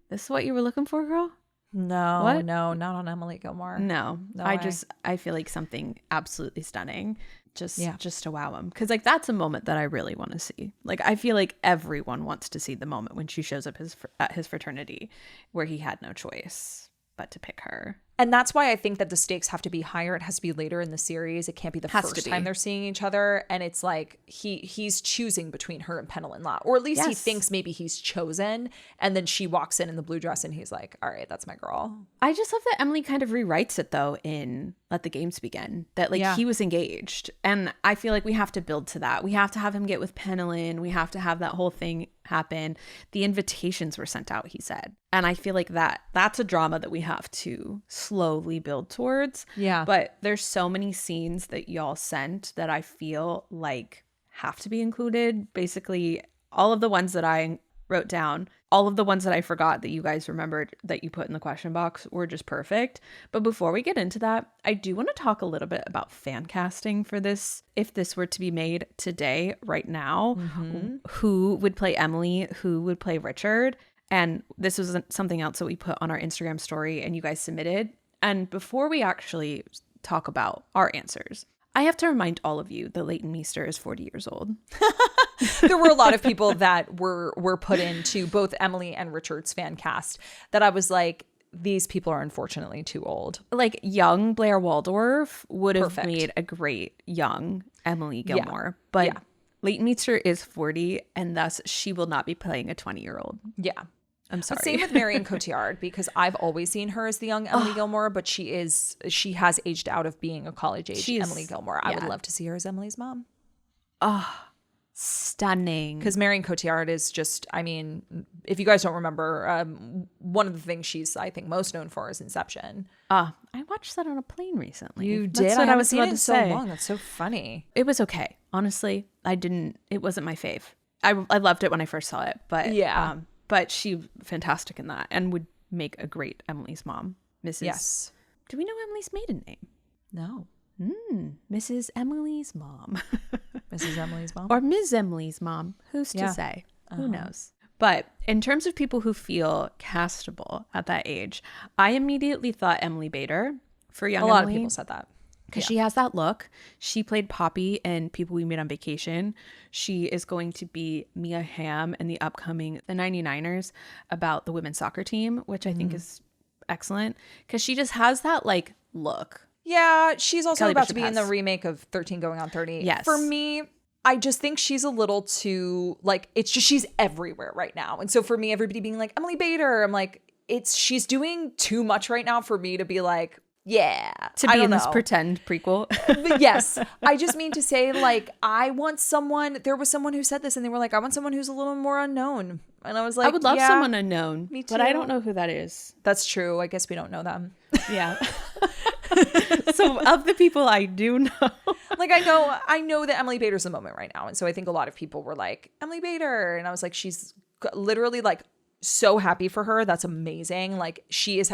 this is what you were looking for, girl? No, what? No, not on Emily Gilmore. No I feel like something absolutely stunning just to wow him. Because like, that's a moment that I really want to see. Like, I feel like everyone wants to see the moment when she shows up at his fraternity where he had no choice but to pick her. And that's why I think that the stakes have to be higher. It has to be later in the series. It can't be the first time they're seeing each other. And it's like he's choosing between her and Pennilyn Lott. Or at least he thinks maybe he's chosen. And then she walks in the blue dress and he's like, all right, that's my girl. I just love that Emily kind of rewrites it though in Let the Games Begin. That like he was engaged. And I feel like we have to build to that. We have to have him get with Pennilyn. We have to have that whole thing happen. The invitations were sent out, he said. And I feel like that's a drama that we have to slowly build towards. Yeah. But there's so many scenes that y'all sent that I feel like have to be included. Basically, all of the ones that I wrote down, all of the ones that I forgot that you guys remembered that you put in the question box were just perfect. But before we get into that, I do want to talk a little bit about fan casting for this. If this were to be made today, right now, who would play Emily? Who would play Richard? And this was something else that we put on our Instagram story and you guys submitted. And before we actually talk about our answers, I have to remind all of you that Leighton Meester is 40 years old. There were a lot of people that were put into both Emily and Richard's fan cast that I was like, these people are unfortunately too old. Like, young Blair Waldorf would have made a great young Emily Gilmore. But Leighton Meester is 40, and thus she will not be playing a 20-year-old. Yeah. I'm sorry. But same with Marion Cotillard, because I've always seen her as the young Emily Gilmore, but she has aged out of being a college age Emily Gilmore. I would love to see her as Emily's mom. Oh, stunning. Because Marion Cotillard is just, I mean, if you guys don't remember, one of the things she's, I think, most known for is Inception. I watched that on a plane recently. You did? That's what I was seen about it in to say. So long. That's so funny. It was okay. Honestly, it wasn't my fave. I loved it when I first saw it, but but she fantastic in that and would make a great Emily's mom, Mrs. Yes. Do we know Emily's maiden name? No. Mrs. Emily's mom. Mrs. Emily's mom? Or Ms. Emily's mom. Who's to say? Who knows? But in terms of people who feel castable at that age, I immediately thought Emily Bader for young Emily. A lot of people said that. Because she has that look. She played Poppy in People We Meet on Vacation. She is going to be Mia Hamm in the upcoming The 99ers about the women's soccer team, which I think is excellent. Because she just has that like look. Yeah, she's also Kelly about Bishop to be in the has. remake of 13 Going on 30. Yes. For me, I just think she's a little too, like, it's just she's everywhere right now. And so for me, everybody being like, Emily Bader, I'm like, she's doing too much right now for me to be like, yeah. To be in this pretend prequel. But yes. I just mean to say, like, I want someone, there was someone who said this and they were like, I want someone who's a little more unknown. And I was like, I would love someone unknown. Me too. But I don't know who that is. That's true. I guess we don't know them. Yeah. So of the people I do know. Like, I know that Emily Bader's the moment right now. And so I think a lot of people were like, Emily Bader. And I was like, she's literally like so happy for her. That's amazing. Like she is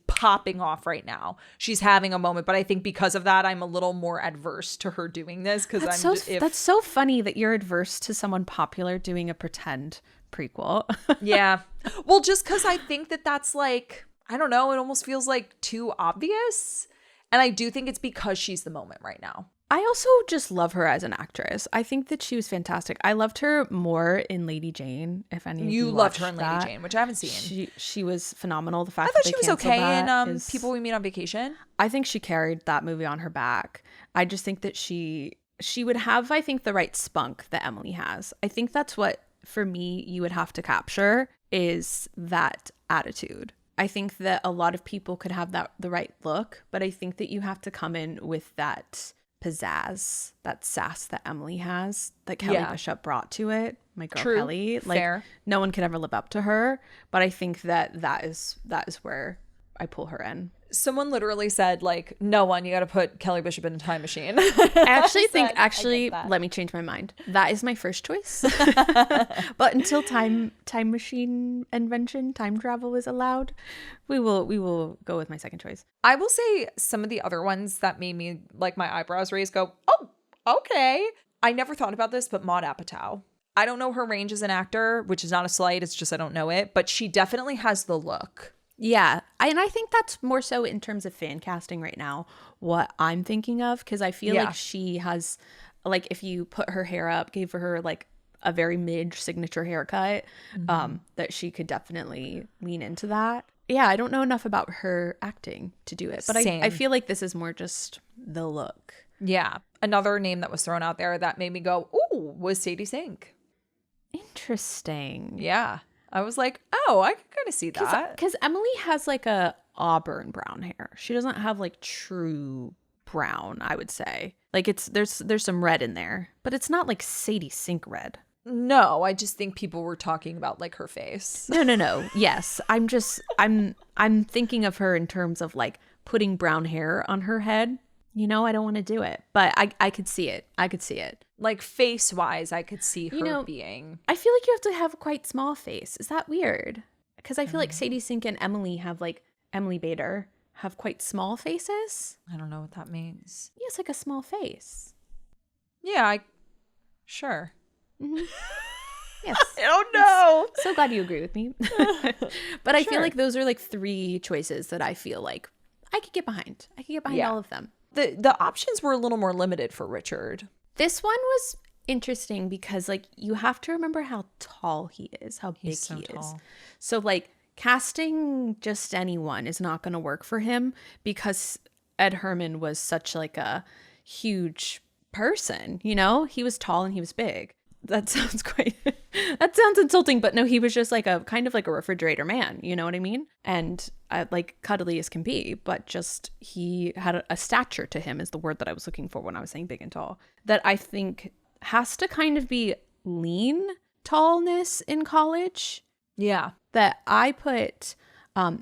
popping off right now. She's having a moment. But I think because of that, I'm a little more adverse to her doing this. Because that's so funny that you're adverse to someone popular doing a pretend prequel. Yeah. Well, just because I think that that's like, I don't know, it almost feels like too obvious. And I do think it's because she's the moment right now. I also just love her as an actress. I think that she was fantastic. I loved her more in Lady Jane. If any of you loved her in that. Lady Jane, which I haven't seen. She was phenomenal. The fact I thought that she was okay in People We Meet on Vacation. I think she carried that movie on her back. I just think that she would have, I think, the right spunk that Emily has. I think that's what, for me, you would have to capture is that attitude. I think that a lot of people could have the right look, but I think that you have to come in with that pizzazz, that sass that Emily has, that Kelly Bishop brought to it. My girl Kelly. Like, fair. No one could ever live up to her, but I think that is where I pull her in. Someone literally said, like, no one, you got to put Kelly Bishop in a time machine. I actually let me change my mind. That is my first choice. But until time machine invention, time travel is allowed, we will go with my second choice. I will say some of the other ones that made me, like, my eyebrows raise, go, oh, okay. I never thought about this, but Maude Apatow. I don't know her range as an actor, which is not a slight. It's just I don't know it. But she definitely has the look. Yeah. And I think that's more so in terms of fan casting right now, what I'm thinking of. Because I feel like she has, like, if you put her hair up, gave her, like, a very Midge signature haircut, that she could definitely lean into that. Yeah, I don't know enough about her acting to do it. But I feel like this is more just the look. Yeah. Another name that was thrown out there that made me go, ooh, was Sadie Sink. Interesting. Yeah. I was like, oh, I can kind of see that. Because Emily has like a auburn brown hair. She doesn't have like true brown, I would say. Like there's some red in there, but it's not like Sadie Sink red. No, I just think people were talking about like her face. No. Yes. I'm thinking of her in terms of like putting brown hair on her head. You know, I don't want to do it, but I could see it. Like face-wise, I could see her being. I feel like you have to have a quite small face. Is that weird? Because I feel like Sadie Sink and Emily Bader have quite small faces. I don't know what that means. Yeah, it's like a small face. Yeah, sure. Mm-hmm. Yes. I don't know. So glad you agree with me. But I feel like those are like three choices that I feel like I could get behind. All of them. The options were a little more limited for Richard. This one was interesting because like you have to remember how tall he is, how big he is. So like casting just anyone is not going to work for him because Ed Herman was such like a huge person, you know? He was tall and he was big. That sounds insulting, but no, he was just like a kind of like a refrigerator man, you know what I mean? And like cuddly as can be, but just he had a stature to him is the word that I was looking for when I was saying big and tall, that I think has to kind of be lean tallness in college. Yeah. That I put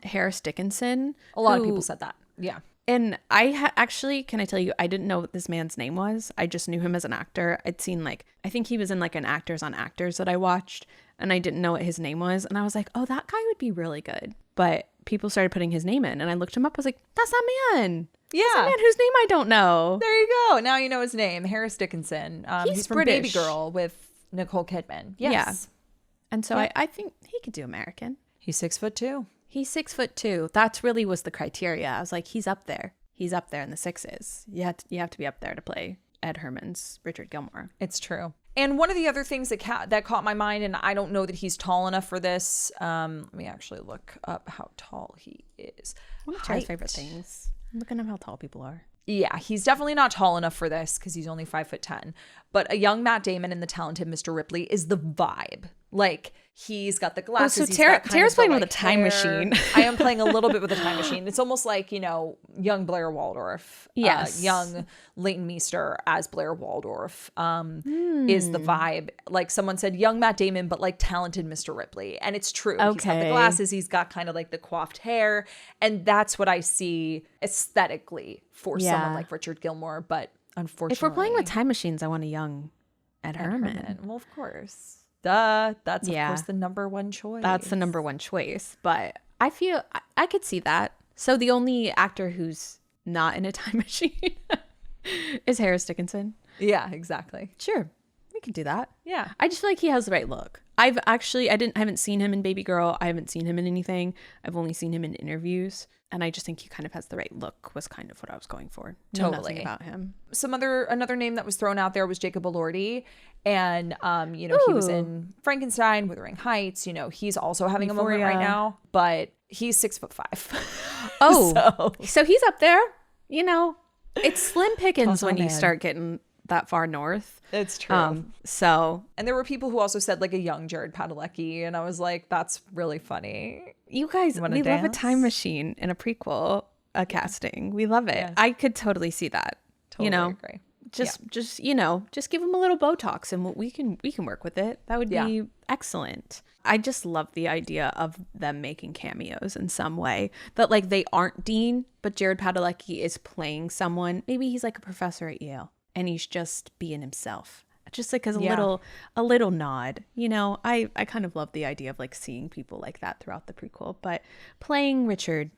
Harris Dickinson. A lot of people said that. Yeah. And I actually, can I tell you, I didn't know what this man's name was. I just knew him as an actor. I'd seen like, I think he was in like an Actors on Actors that I watched, and I didn't know what his name was. And I was like, oh, that guy would be really good. But people started putting his name in, and I looked him up. I was like, that's that man. Yeah. That's that man whose name I don't know. There you go. Now you know his name, Harris Dickinson. He's from British. Baby Girl with Nicole Kidman. Yes. Yeah. And so I think he could do American. He's 6'2". He's 6'2". That's really was the criteria. I was like, he's up there. He's up there in the sixes. You have to be up there to play Ed Herman's Richard Gilmore. It's true. And one of the other things that caught my mind, and I don't know that he's tall enough for this. Let me actually look up how tall he is. One of Tara's favorite things. I'm looking at how tall people are. Yeah, he's definitely not tall enough for this because he's only 5'10". But a young Matt Damon in the talented Mr. Ripley is the vibe. Like, he's got the glasses. Oh, so Tara's playing with a time machine. I am playing a little bit with a time machine. It's almost like, you know, young Blair Waldorf. Yes. Young Leighton Meester as Blair Waldorf is the vibe. Like someone said, young Matt Damon, but like talented Mr. Ripley. And it's true. Okay. He's got the glasses. He's got kind of like the coiffed hair. And that's what I see aesthetically for someone like Richard Gilmore. But unfortunately, if we're playing with time machines, I want a young Ed Herman. Well, of course. Duh. That's, of course, the number one choice. That's the number one choice. But I feel I could see that. So the only actor who's not in a time machine is Harris Dickinson. Yeah, exactly. Sure. We can do that. Yeah. I just feel like he has the right look. I haven't seen him in Baby Girl. I haven't seen him in anything. I've only seen him in interviews. And I just think he kind of has the right look was kind of what I was going for. Totally. Nothing about him. Another name that was thrown out there was Jacob Elordi. And, you know, he was in Frankenstein, Wuthering Heights. You know, he's also having Euphoria. a moment right now. But he's 6'5". Oh, so he's up there. You know, it's slim pickings when you man. start getting that far north. It's true. And there were people who also said like a young Jared Padalecki, and I was like, that's really funny. You guys, we love a time machine in a prequel, a casting. We love it. Yeah. I could totally see that. Totally you know, agree. Just you know, just give them a little Botox, and we can work with it. That would be excellent. I just love the idea of them making cameos in some way that like they aren't Dean, but Jared Padalecki is playing someone. Maybe he's like a professor at Yale. And he's just being himself, just like as a little nod. You know, I kind of love the idea of like seeing people like that throughout the prequel. But playing Richard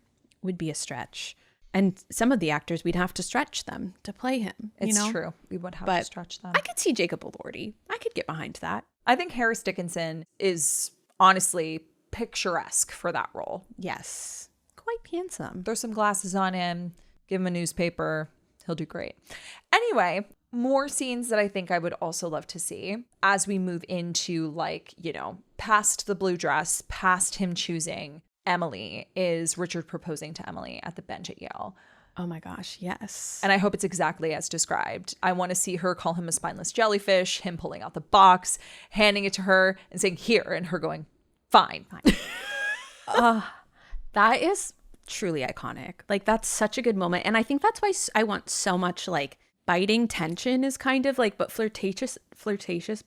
would be a stretch, and some of the actors we'd have to stretch them to play him. It's true, we would have to stretch them. I could see Jacob Elordi. I could get behind that. I think Harris Dickinson is honestly picturesque for that role. Yes, quite handsome. Throw some glasses on him. Give him a newspaper. He'll do great. Anyway, more scenes that I think I would also love to see as we move into like, you know, past the blue dress, past him choosing Emily, is Richard proposing to Emily at the bench at Yale. Oh my gosh, yes. And I hope it's exactly as described. I want to see her call him a spineless jellyfish, him pulling out the box, handing it to her and saying, here, and her going, fine. That is truly iconic. Like, that's such a good moment. And I think that's why I want so much like biting tension is kind of like, but flirtatious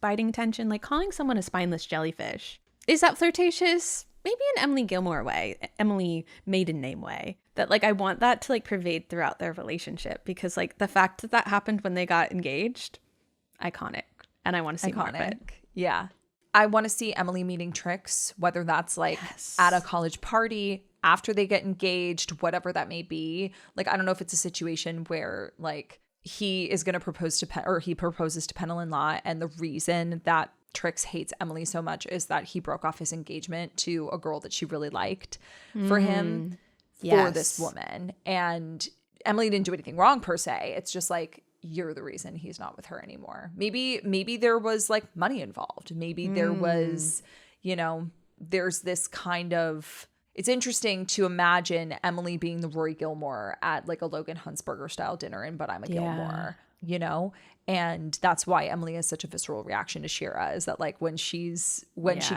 biting tension, like calling someone a spineless jellyfish. Is that flirtatious? Maybe in Emily Gilmore way, Emily maiden name way, that like I want that to like pervade throughout their relationship, because like the fact that happened when they got engaged, iconic. And I want to see more of it. Yeah. I want to see Emily meeting Trix, whether that's like at a college party, after they get engaged, whatever that may be. Like, I don't know if it's a situation where like he is going to propose to he proposes to Pennilyn Lott, and the reason that Trix hates Emily so much is that he broke off his engagement to a girl that she really liked for him for this woman. And Emily didn't do anything wrong per se. It's just like, you're the reason he's not with her anymore. Maybe there was like money involved. Maybe there was, you know, there's this kind of, it's interesting to imagine Emily being the Rory Gilmore at like a Logan Huntsberger style dinner in But I'm a Gilmore, you know? And that's why Emily has such a visceral reaction to Shira, is that like when she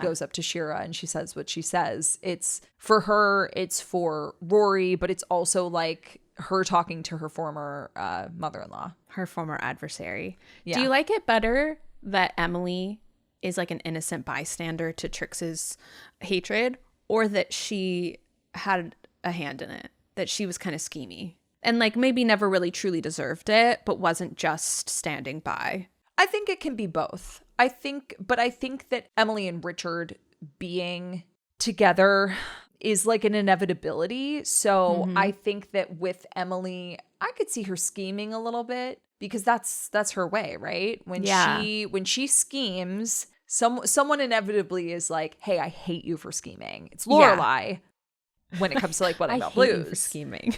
goes up to Shira and she says what she says, it's for her, it's for Rory, but it's also like her talking to her former mother-in-law. Her former adversary. Yeah. Do you like it better that Emily is like an innocent bystander to Trix's hatred, or that she had a hand in it, that she was kind of schemy and like maybe never really truly deserved it, but wasn't just standing by? I think it can be both. I think that Emily and Richard being together is like an inevitability. So I think that with Emily, I could see her scheming a little bit, because that's her way, right? When she schemes, someone inevitably is like, hey, I hate you for scheming. It's Lorelai when it comes to like What About Blues. I hate you for scheming.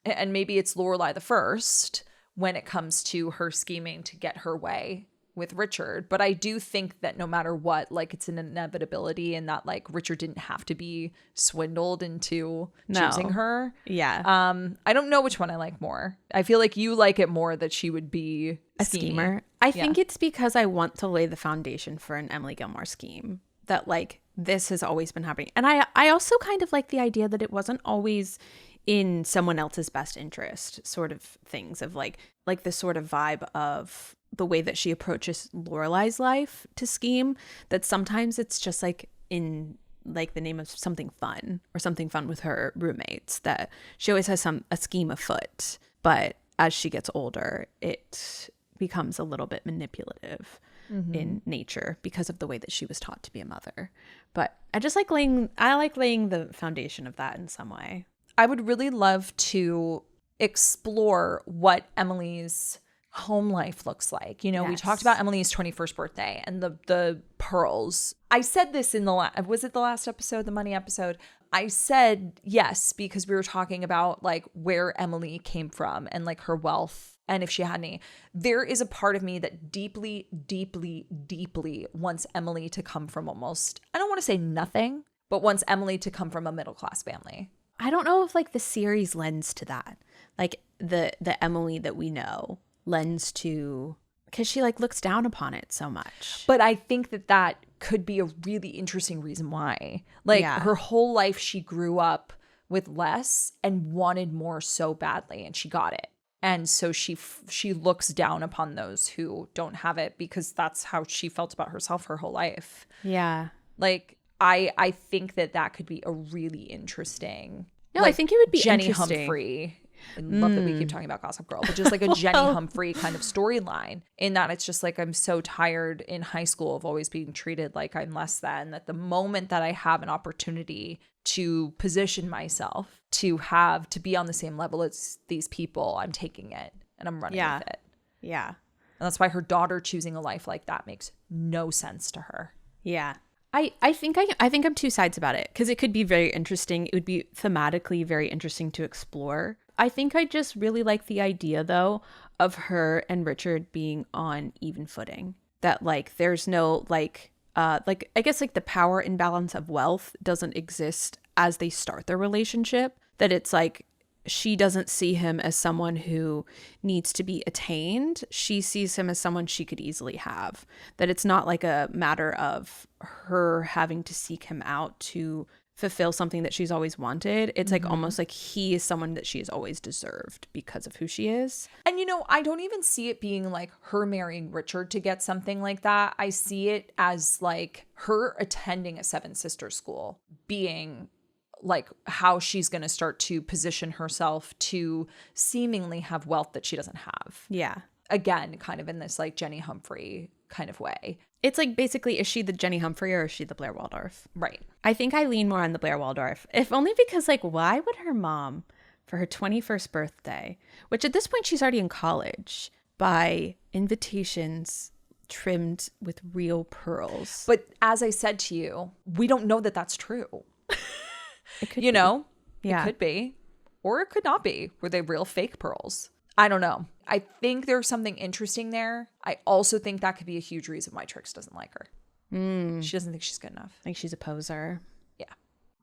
And maybe it's Lorelai the first when it comes to her scheming to get her way with Richard. But I do think that no matter what, like, it's an inevitability, and that like Richard didn't have to be swindled into choosing her. Yeah. I don't know which one I like more. I feel like you like it more that she would be a schemer. I think it's because I want to lay the foundation for an Emily Gilmore scheme, that like this has always been happening. And I also kind of like the idea that it wasn't always in someone else's best interest, sort of things of like this sort of vibe of the way that she approaches Lorelai's life to scheme, that sometimes it's just like in like the name of something fun with her roommates, that she always has a scheme afoot, but as she gets older it becomes a little bit manipulative in nature because of the way that she was taught to be a mother. But I like laying the foundation of that in some way. I would really love to explore what Emily's home life looks like. You know, we talked about Emily's 21st birthday and the pearls. I said this in was it the last episode, the money episode? I said yes, because we were talking about like where Emily came from and like her wealth, and if she had any. There is a part of me that deeply, deeply, deeply wants Emily to come from almost, I don't want to say nothing, but wants Emily to come from a middle-class family. I don't know if like the series lends to that. Like the Emily that we know lends to, because she like looks down upon it so much. But I think that could be a really interesting reason why. Like her whole life she grew up with less and wanted more so badly, and she got it. And so she looks down upon those who don't have it, because that's how she felt about herself her whole life. Yeah. Like I think that could be a really interesting. No, I think it would be Jenny interesting. Humphrey. I love that we keep talking about Gossip Girl, but just like a Jenny Humphrey kind of storyline, in that it's just like, I'm so tired in high school of always being treated like I'm less than, that the moment that I have an opportunity to position myself to be on the same level as these people, I'm taking it and I'm running with it. Yeah. And that's why her daughter choosing a life like that makes no sense to her. Yeah. I think I'm two sides about it, because it could be very interesting. It would be thematically very interesting to explore. I think I just really like the idea, though, of her and Richard being on even footing. That like there's no I guess like the power imbalance of wealth doesn't exist as they start their relationship. That it's like she doesn't see him as someone who needs to be attained. She sees him as someone she could easily have. That it's not like a matter of her having to seek him out to fulfill something that she's always wanted. It's like almost like he is someone that she has always deserved because of who she is. And you know, I don't even see it being like her marrying Richard to get something like that. I see it as like her attending a Seven Sisters school being like how she's going to start to position herself to seemingly have wealth that she doesn't have. Yeah. Again, kind of in this like Jenny Humphrey kind of way. It's like basically, is she the Jenny Humphrey or is she the Blair Waldorf? Right. I think I lean more on the Blair Waldorf, if only because like, why would her mom, for her 21st birthday, which at this point she's already in college, buy invitations trimmed with real pearls? But as I said to you, we don't know that that's true. It could you know? Yeah. It could be. Or it could not be. Were they real fake pearls? I don't know. I think there's something interesting there. I also think that could be a huge reason why Trix doesn't like her. She doesn't think she's good enough. Like she's a poser. Yeah.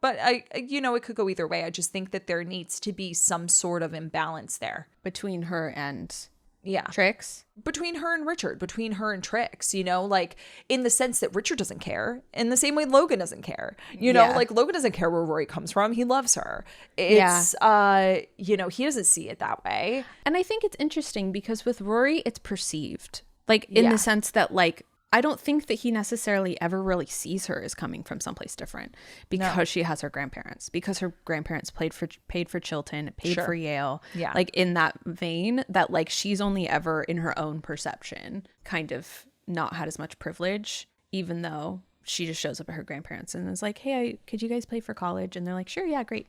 But it could go either way. I just think that there needs to be some sort of imbalance there. Between her and Yeah. Trix? Between her and Richard, between her and Trix, you know, like in the sense that Richard doesn't care, in the same way Logan doesn't care. You know, like Logan doesn't care where Rory comes from. He loves her. It's, he doesn't see it that way. And I think it's interesting because with Rory, it's perceived. Like in the sense that like, I don't think that he necessarily ever really sees her as coming from someplace different because she has her grandparents, because her grandparents paid for Chilton, paid for Yale. Yeah. Like in that vein that like she's only ever in her own perception kind of not had as much privilege, even though she just shows up at her grandparents and is like, hey, could you guys play for college? And they're like, sure, yeah, great.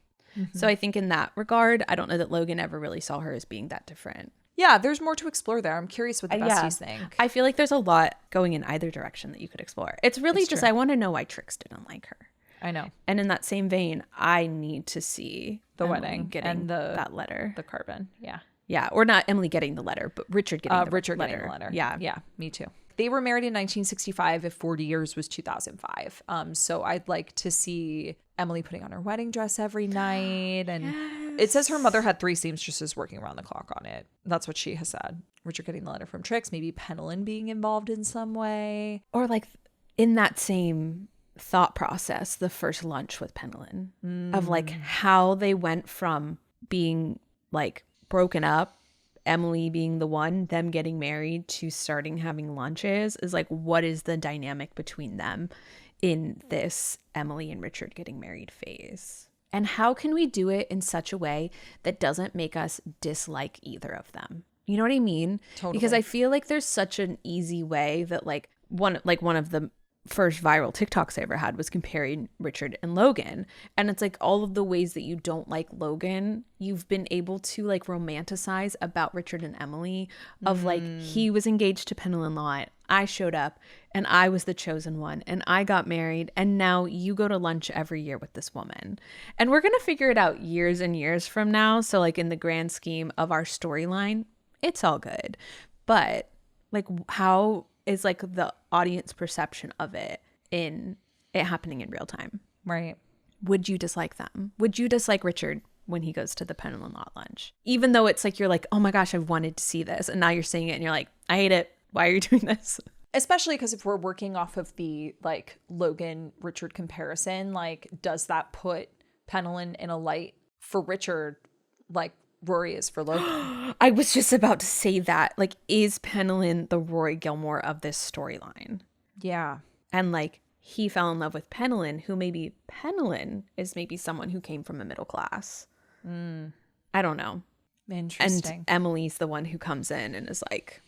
So I think in that regard, I don't know that Logan ever really saw her as being that different. Yeah, there's more to explore there. I'm curious what the besties think. I feel like there's a lot going in either direction that you could explore. It's really just, I want to know why Trix didn't like her. I know. And in that same vein, I need to see the Emily wedding getting and that letter. The carbon. Yeah. Yeah. Or not Emily getting the letter, but Richard getting the letter. Getting the letter. Yeah. Yeah, me too. They were married in 1965 if 40 years was 2005. So I'd like to see Emily putting on her wedding dress every night. And It says her mother had 3 seamstresses working around the clock on it. That's what she has said. Richard getting the letter from Trix, maybe Pennilyn being involved in some way. Or like in that same thought process, the first lunch with Pennilyn of like how they went from being like broken up, Emily being the one, them getting married, to starting having lunches, is like, what is the dynamic between them in this Emily and Richard getting married phase? And how can we do it in such a way that doesn't make us dislike either of them? You know what I mean? Totally. Because I feel like there's such an easy way that like one of the first viral TikToks I ever had was comparing Richard and Logan. And it's like all of the ways that you don't like Logan, you've been able to like romanticize about Richard and Emily, of like, he was engaged to Pennilyn Lott, I showed up and I was the chosen one and I got married, and now you go to lunch every year with this woman. And we're going to figure it out years and years from now. So like in the grand scheme of our storyline, it's all good. But like, how is like the audience perception of it in it happening in real time? Right. Would you dislike them? Would you dislike Richard when he goes to the Pennilyn Lott lunch? Even though it's like, you're like, oh my gosh, I've wanted to see this. And now you're seeing it and you're like, I hate it. Why are you doing this? Especially because if we're working off of the like Logan Richard comparison, like, does that put Pennilyn in a light for Richard like Rory is for Logan? I was just about to say that. Like, is Pennilyn the Rory Gilmore of this storyline? Yeah. And like, he fell in love with Pennilyn, who maybe Pennilyn is maybe someone who came from a middle class. I don't know. Interesting. And Emily's the one who comes in and is like,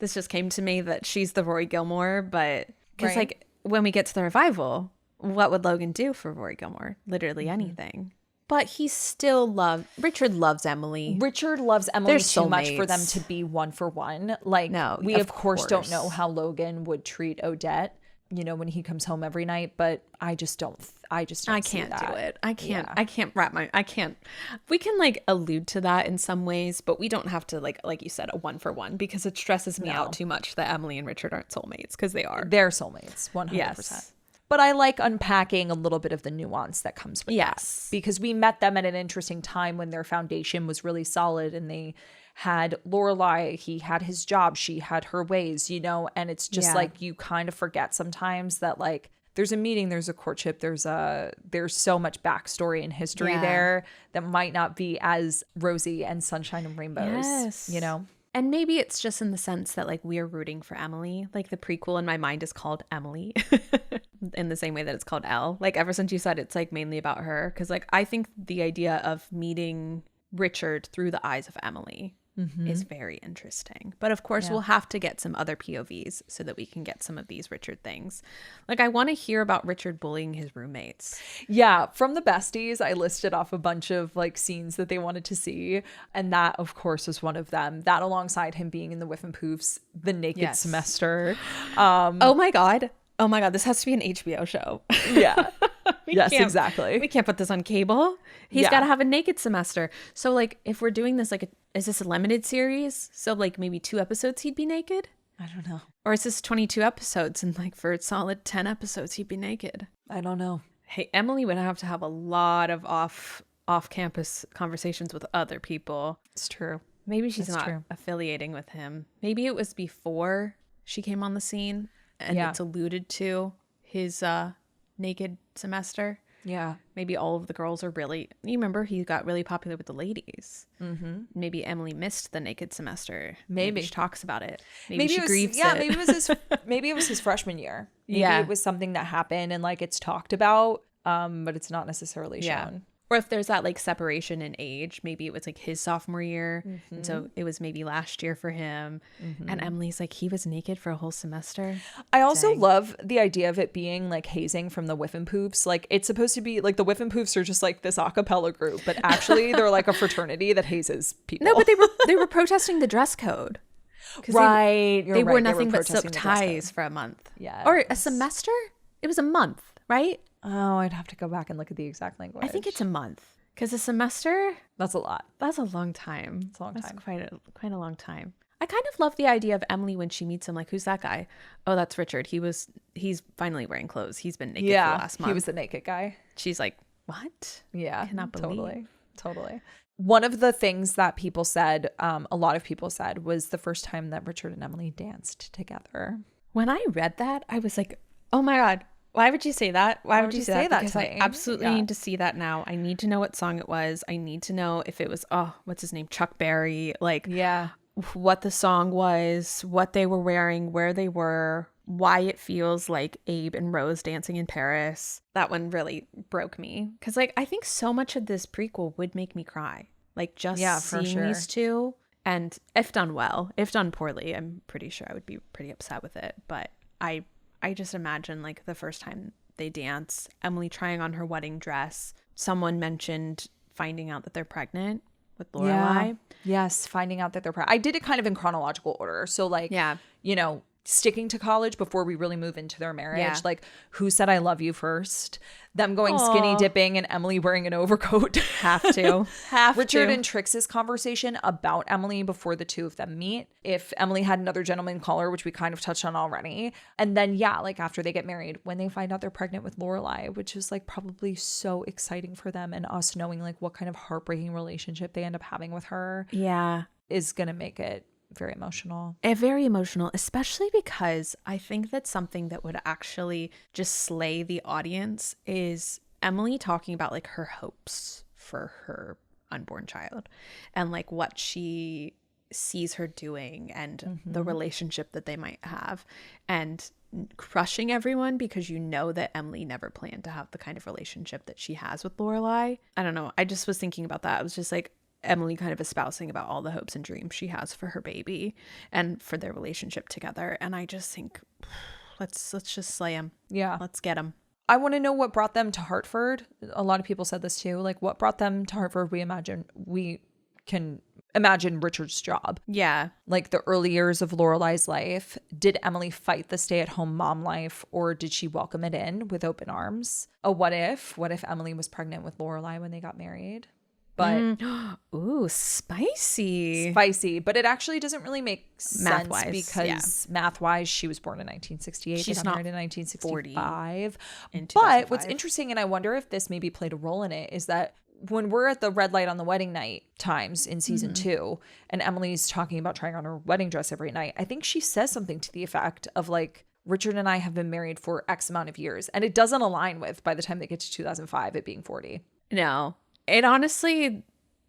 this just came to me that she's the Rory Gilmore, but because like when we get to the revival, what would Logan do for Rory Gilmore? Literally anything. But he still Richard loves Emily. Richard loves Emily too much for them to be one for one. Like, no, we of course don't know how Logan would treat Odette, you know, when he comes home every night, but I can't do it. I can't. We can like allude to that in some ways, but we don't have to like you said, a one for one, because it stresses me out too much that Emily and Richard aren't soulmates, because they are. They're soulmates, 100%. Yes. But I like unpacking a little bit of the nuance that comes with that. Because we met them at an interesting time when their foundation was really solid, and they had Lorelai, he had his job, she had her ways, you know, and it's just like, you kind of forget sometimes that like there's a meeting, there's a courtship, there's so much backstory and history there that might not be as rosy and sunshine and rainbows, you know? And maybe it's just in the sense that like we're rooting for Emily. Like the prequel in my mind is called Emily in the same way that it's called Elle. Like ever since you said it's like mainly about her. Because like I think the idea of meeting Richard through the eyes of Emily is very interesting. But of course we'll have to get some other POVs so that we can get some of these Richard things. Like I want to hear about Richard bullying his roommates. Yeah, from the besties, I listed off a bunch of like scenes that they wanted to see, and that of course was one of them. That alongside him being in the Whiff and Poofs, the naked semester. Oh my god, this has to be an HBO show. Yeah. Yes, exactly. We can't put this on cable. He's got to have a naked semester. So like if we're doing this, like is this a limited series? So like maybe 2 episodes he'd be naked? I don't know. Or is this 22 episodes and like for a solid 10 episodes he'd be naked? I don't know. Hey, Emily would have to have a lot of off-campus conversations with other people. It's true. Maybe she's not affiliating with him. Maybe it was before she came on the scene and it's alluded to his naked semester. Yeah. Maybe all of the girls are really, you remember he got really popular with the ladies. Maybe Emily missed the naked semester. Maybe she talks about it. Maybe she grieves it. Maybe it was his freshman year. Maybe it was something that happened and like it's talked about, but it's not necessarily shown. Or if there's that like separation in age, maybe it was like his sophomore year. And so it was maybe last year for him. And Emily's like, he was naked for a whole semester. I also love the idea of it being like hazing from the Whiff and Poofs. Like it's supposed to be like the Whiff and Poofs are just like this a cappella group, but actually they're like a fraternity that hazes people. No, but they were protesting the dress code. Right. They wore nothing but silk ties for a month. Yeah. Or a semester? It was a month, right? Oh, I'd have to go back and look at the exact language. I think it's a month, because a semester, that's a lot. that's a long time. It's a long time. Quite a long time. I kind of love the idea of Emily when she meets him. Like, who's that guy? Oh, that's Richard. He's finally wearing clothes. He's been naked for the last month. He was the naked guy. She's like, what? Yeah, I cannot believe. Totally. One of the things that people said, a lot of people said, was the first time that Richard and Emily danced together. When I read that, I was like, oh my God, why would you say that? Why would you say that? Because I absolutely need to see that now. I need to know what song it was. I need to know if it was, what's his name? Chuck Berry. Like, what the song was, what they were wearing, where they were, why it feels like Abe and Rose dancing in Paris. That one really broke me. Because, like, I think so much of this prequel would make me cry. Like, just seeing these two. And if done well, if done poorly, I'm pretty sure I would be pretty upset with it. But I just imagine, like, the first time they dance, Emily trying on her wedding dress. Someone mentioned finding out that they're pregnant with Lorelai. Yeah. Yes, finding out that they're pregnant. I did it kind of in chronological order. So, like, you know, sticking to college before we really move into their marriage. Yeah. Like, who said I love you first? Them going skinny dipping and Emily wearing an overcoat. Have to. Richard and Trix's conversation about Emily before the two of them meet. If Emily had another gentleman caller, which we kind of touched on already. And then, like, after they get married, when they find out they're pregnant with Lorelai, which is, like, probably so exciting for them, and us knowing, like, what kind of heartbreaking relationship they end up having with her. Yeah. Is going to make it very emotional. Very emotional, especially because I think that something that would actually just slay the audience is Emily talking about, like, her hopes for her unborn child and, like, what she sees her doing and the relationship that they might have, and crushing everyone because you know that Emily never planned to have the kind of relationship that she has with Lorelai. I don't know. I just was thinking about that. I was just like, Emily kind of espousing about all the hopes and dreams she has for her baby and for their relationship together. And I just think, let's just slay him. Yeah. Let's get him. I want to know what brought them to Hartford. A lot of people said this too. Like, what brought them to Hartford? We can imagine Richard's job. Yeah. Like, the early years of Lorelai's life. Did Emily fight the stay-at-home mom life, or did she welcome it in with open arms? What if Emily was pregnant with Lorelai when they got married? But ooh, spicy. But it actually doesn't really make sense math-wise, because math-wise, she was born in 1968. She's not married in 1965. But what's interesting, and I wonder if this maybe played a role in it, is that when we're at the red light on the wedding night times in season 2, and Emily's talking about trying on her wedding dress every night, I think she says something to the effect of, like, Richard and I have been married for X amount of years, and it doesn't align with, by the time they get to 2005, it being 40. No. It honestly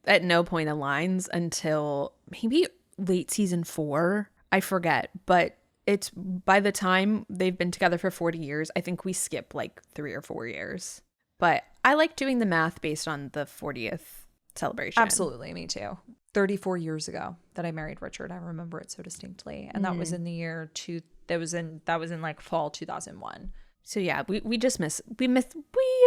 at no point aligns until maybe late season 4. I forget. But it's by the time they've been together for 40 years, I think we skip like 3 or 4 years. But I like doing the math based on the 40th celebration. Absolutely. Me too. 34 years ago that I married Richard. I remember it so distinctly. And that was in the year that was in like fall 2001. So yeah, we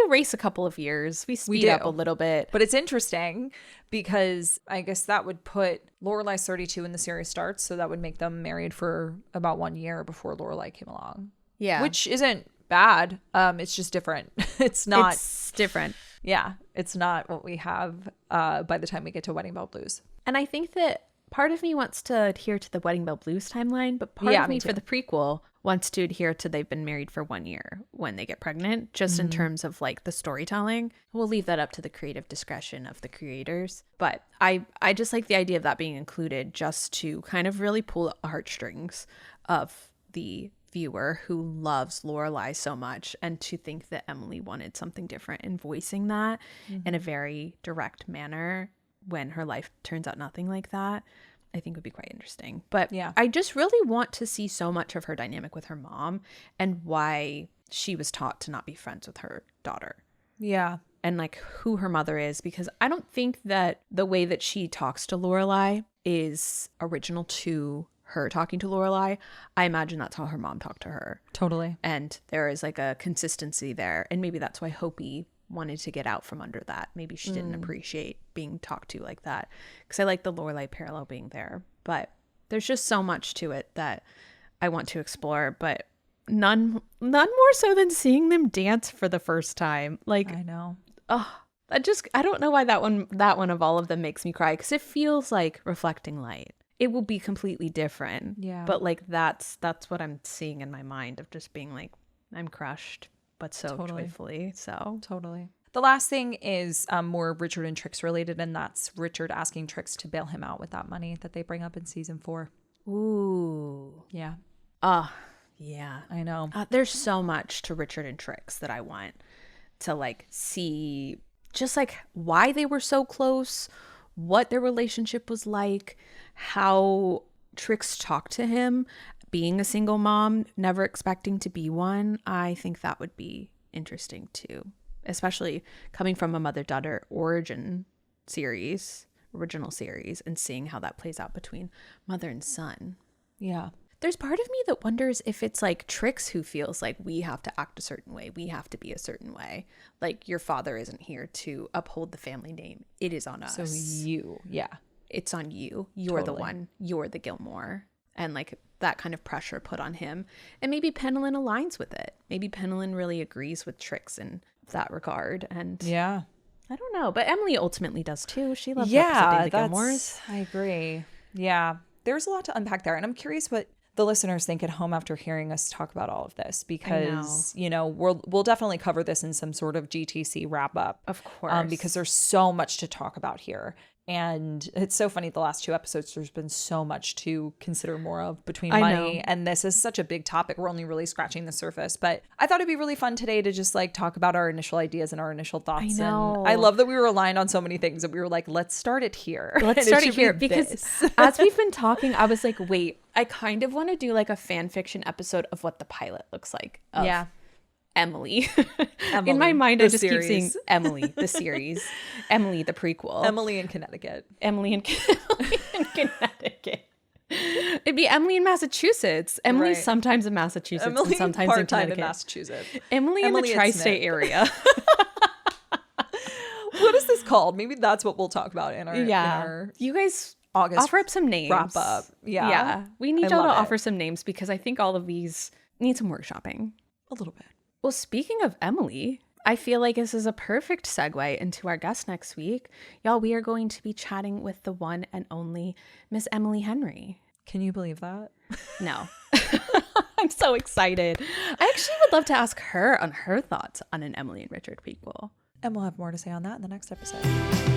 erase a couple of years. We speed up a little bit. But it's interesting because I guess that would put Lorelai's 32 when the series starts. So that would make them married for about 1 year before Lorelai came along. Yeah. Which isn't bad. It's just different. It's different. Yeah. It's not what we have by the time we get to Wedding Bell Blues. And I think that part of me wants to adhere to the Wedding Bell Blues timeline, but part of me for the prequel wants to adhere to they've been married for 1 year when they get pregnant, just in terms of like the storytelling. We'll leave that up to the creative discretion of the creators. But I just like the idea of that being included just to kind of really pull the heartstrings of the viewer who loves Lorelai so much, and to think that Emily wanted something different in voicing that in a very direct manner when her life turns out nothing like that, I think would be quite interesting. But yeah, I just really want to see so much of her dynamic with her mom and why she was taught to not be friends with her daughter. Yeah. And like who her mother is, because I don't think that the way that she talks to Lorelai is original to her talking to Lorelai. I imagine that's how her mom talked to her. Totally. And there is like a consistency there. And maybe that's why Hopi wanted to get out from under that. Maybe she didn't appreciate being talked to like that, because I like the Lorelai parallel being there. But there's just so much to it that I want to explore, but none more so than seeing them dance for the first time. Like, I know. Oh, I don't know why that one of all of them makes me cry, because it feels like reflecting light. it will be completely different. Yeah. But like that's what I'm seeing in my mind of just being like, I'm crushed, but so joyfully. So totally. The last thing is more Richard and Trix related, and that's Richard asking Trix to bail him out with that money that they bring up in season 4. Ooh. Yeah. Yeah. I know. There's so much to Richard and Trix that I want to like see, just like why they were so close, what their relationship was like, how Trix talked to him, being a single mom, never expecting to be one. I think that would be interesting too, especially coming from a mother-daughter original series, and seeing how that plays out between mother and son. Yeah. There's part of me that wonders if it's like Trix who feels like we have to act a certain way. We have to be a certain way. Like your father isn't here to uphold the family name. It is on us. So it's on you. You're the one. You're the Gilmore. And like that kind of pressure put on him. And maybe Pennilyn aligns with it. Maybe Pennilyn really agrees with Trix in that regard. And yeah, I don't know. But Emily ultimately does too. She loves representing the Gilmores. I agree. Yeah. There's a lot to unpack there. And I'm curious what the listeners think at home after hearing us talk about all of this, because, you know, we'll definitely cover this in some sort of GTC wrap up. Of course. Because there's so much to talk about here. And it's so funny, the last 2 episodes, there's been so much to consider more of between money. And this is such a big topic. We're only really scratching the surface. But I thought it'd be really fun today to just like talk about our initial ideas and our initial thoughts. And I love that we were aligned on so many things that we were like, let's start it here. Let's start it here. Because as we've been talking, I was like, wait, I kind of want to do like a fan fiction episode of what the pilot looks like. Emily. In my mind, I just keep saying Emily, the series. Emily, the prequel. Emily in Connecticut. Emily in Connecticut. It'd be Emily in Massachusetts. Emily sometimes in Massachusetts Emily and sometimes in Connecticut. In Massachusetts. Emily in the tri-state area. What is this called? Maybe that's what we'll talk about in our you guys August offer up some names. Wrap up. Yeah. We need y'all to offer some names because I think all of these need some workshopping. A little bit. Well, speaking of Emily, I feel like this is a perfect segue into our guest next week. Y'all, we are going to be chatting with the one and only Miss Emily Henry. Can you believe that? No. I'm so excited. I actually would love to ask her on her thoughts on an Emily and Richard prequel. And we'll have more to say on that in the next episode.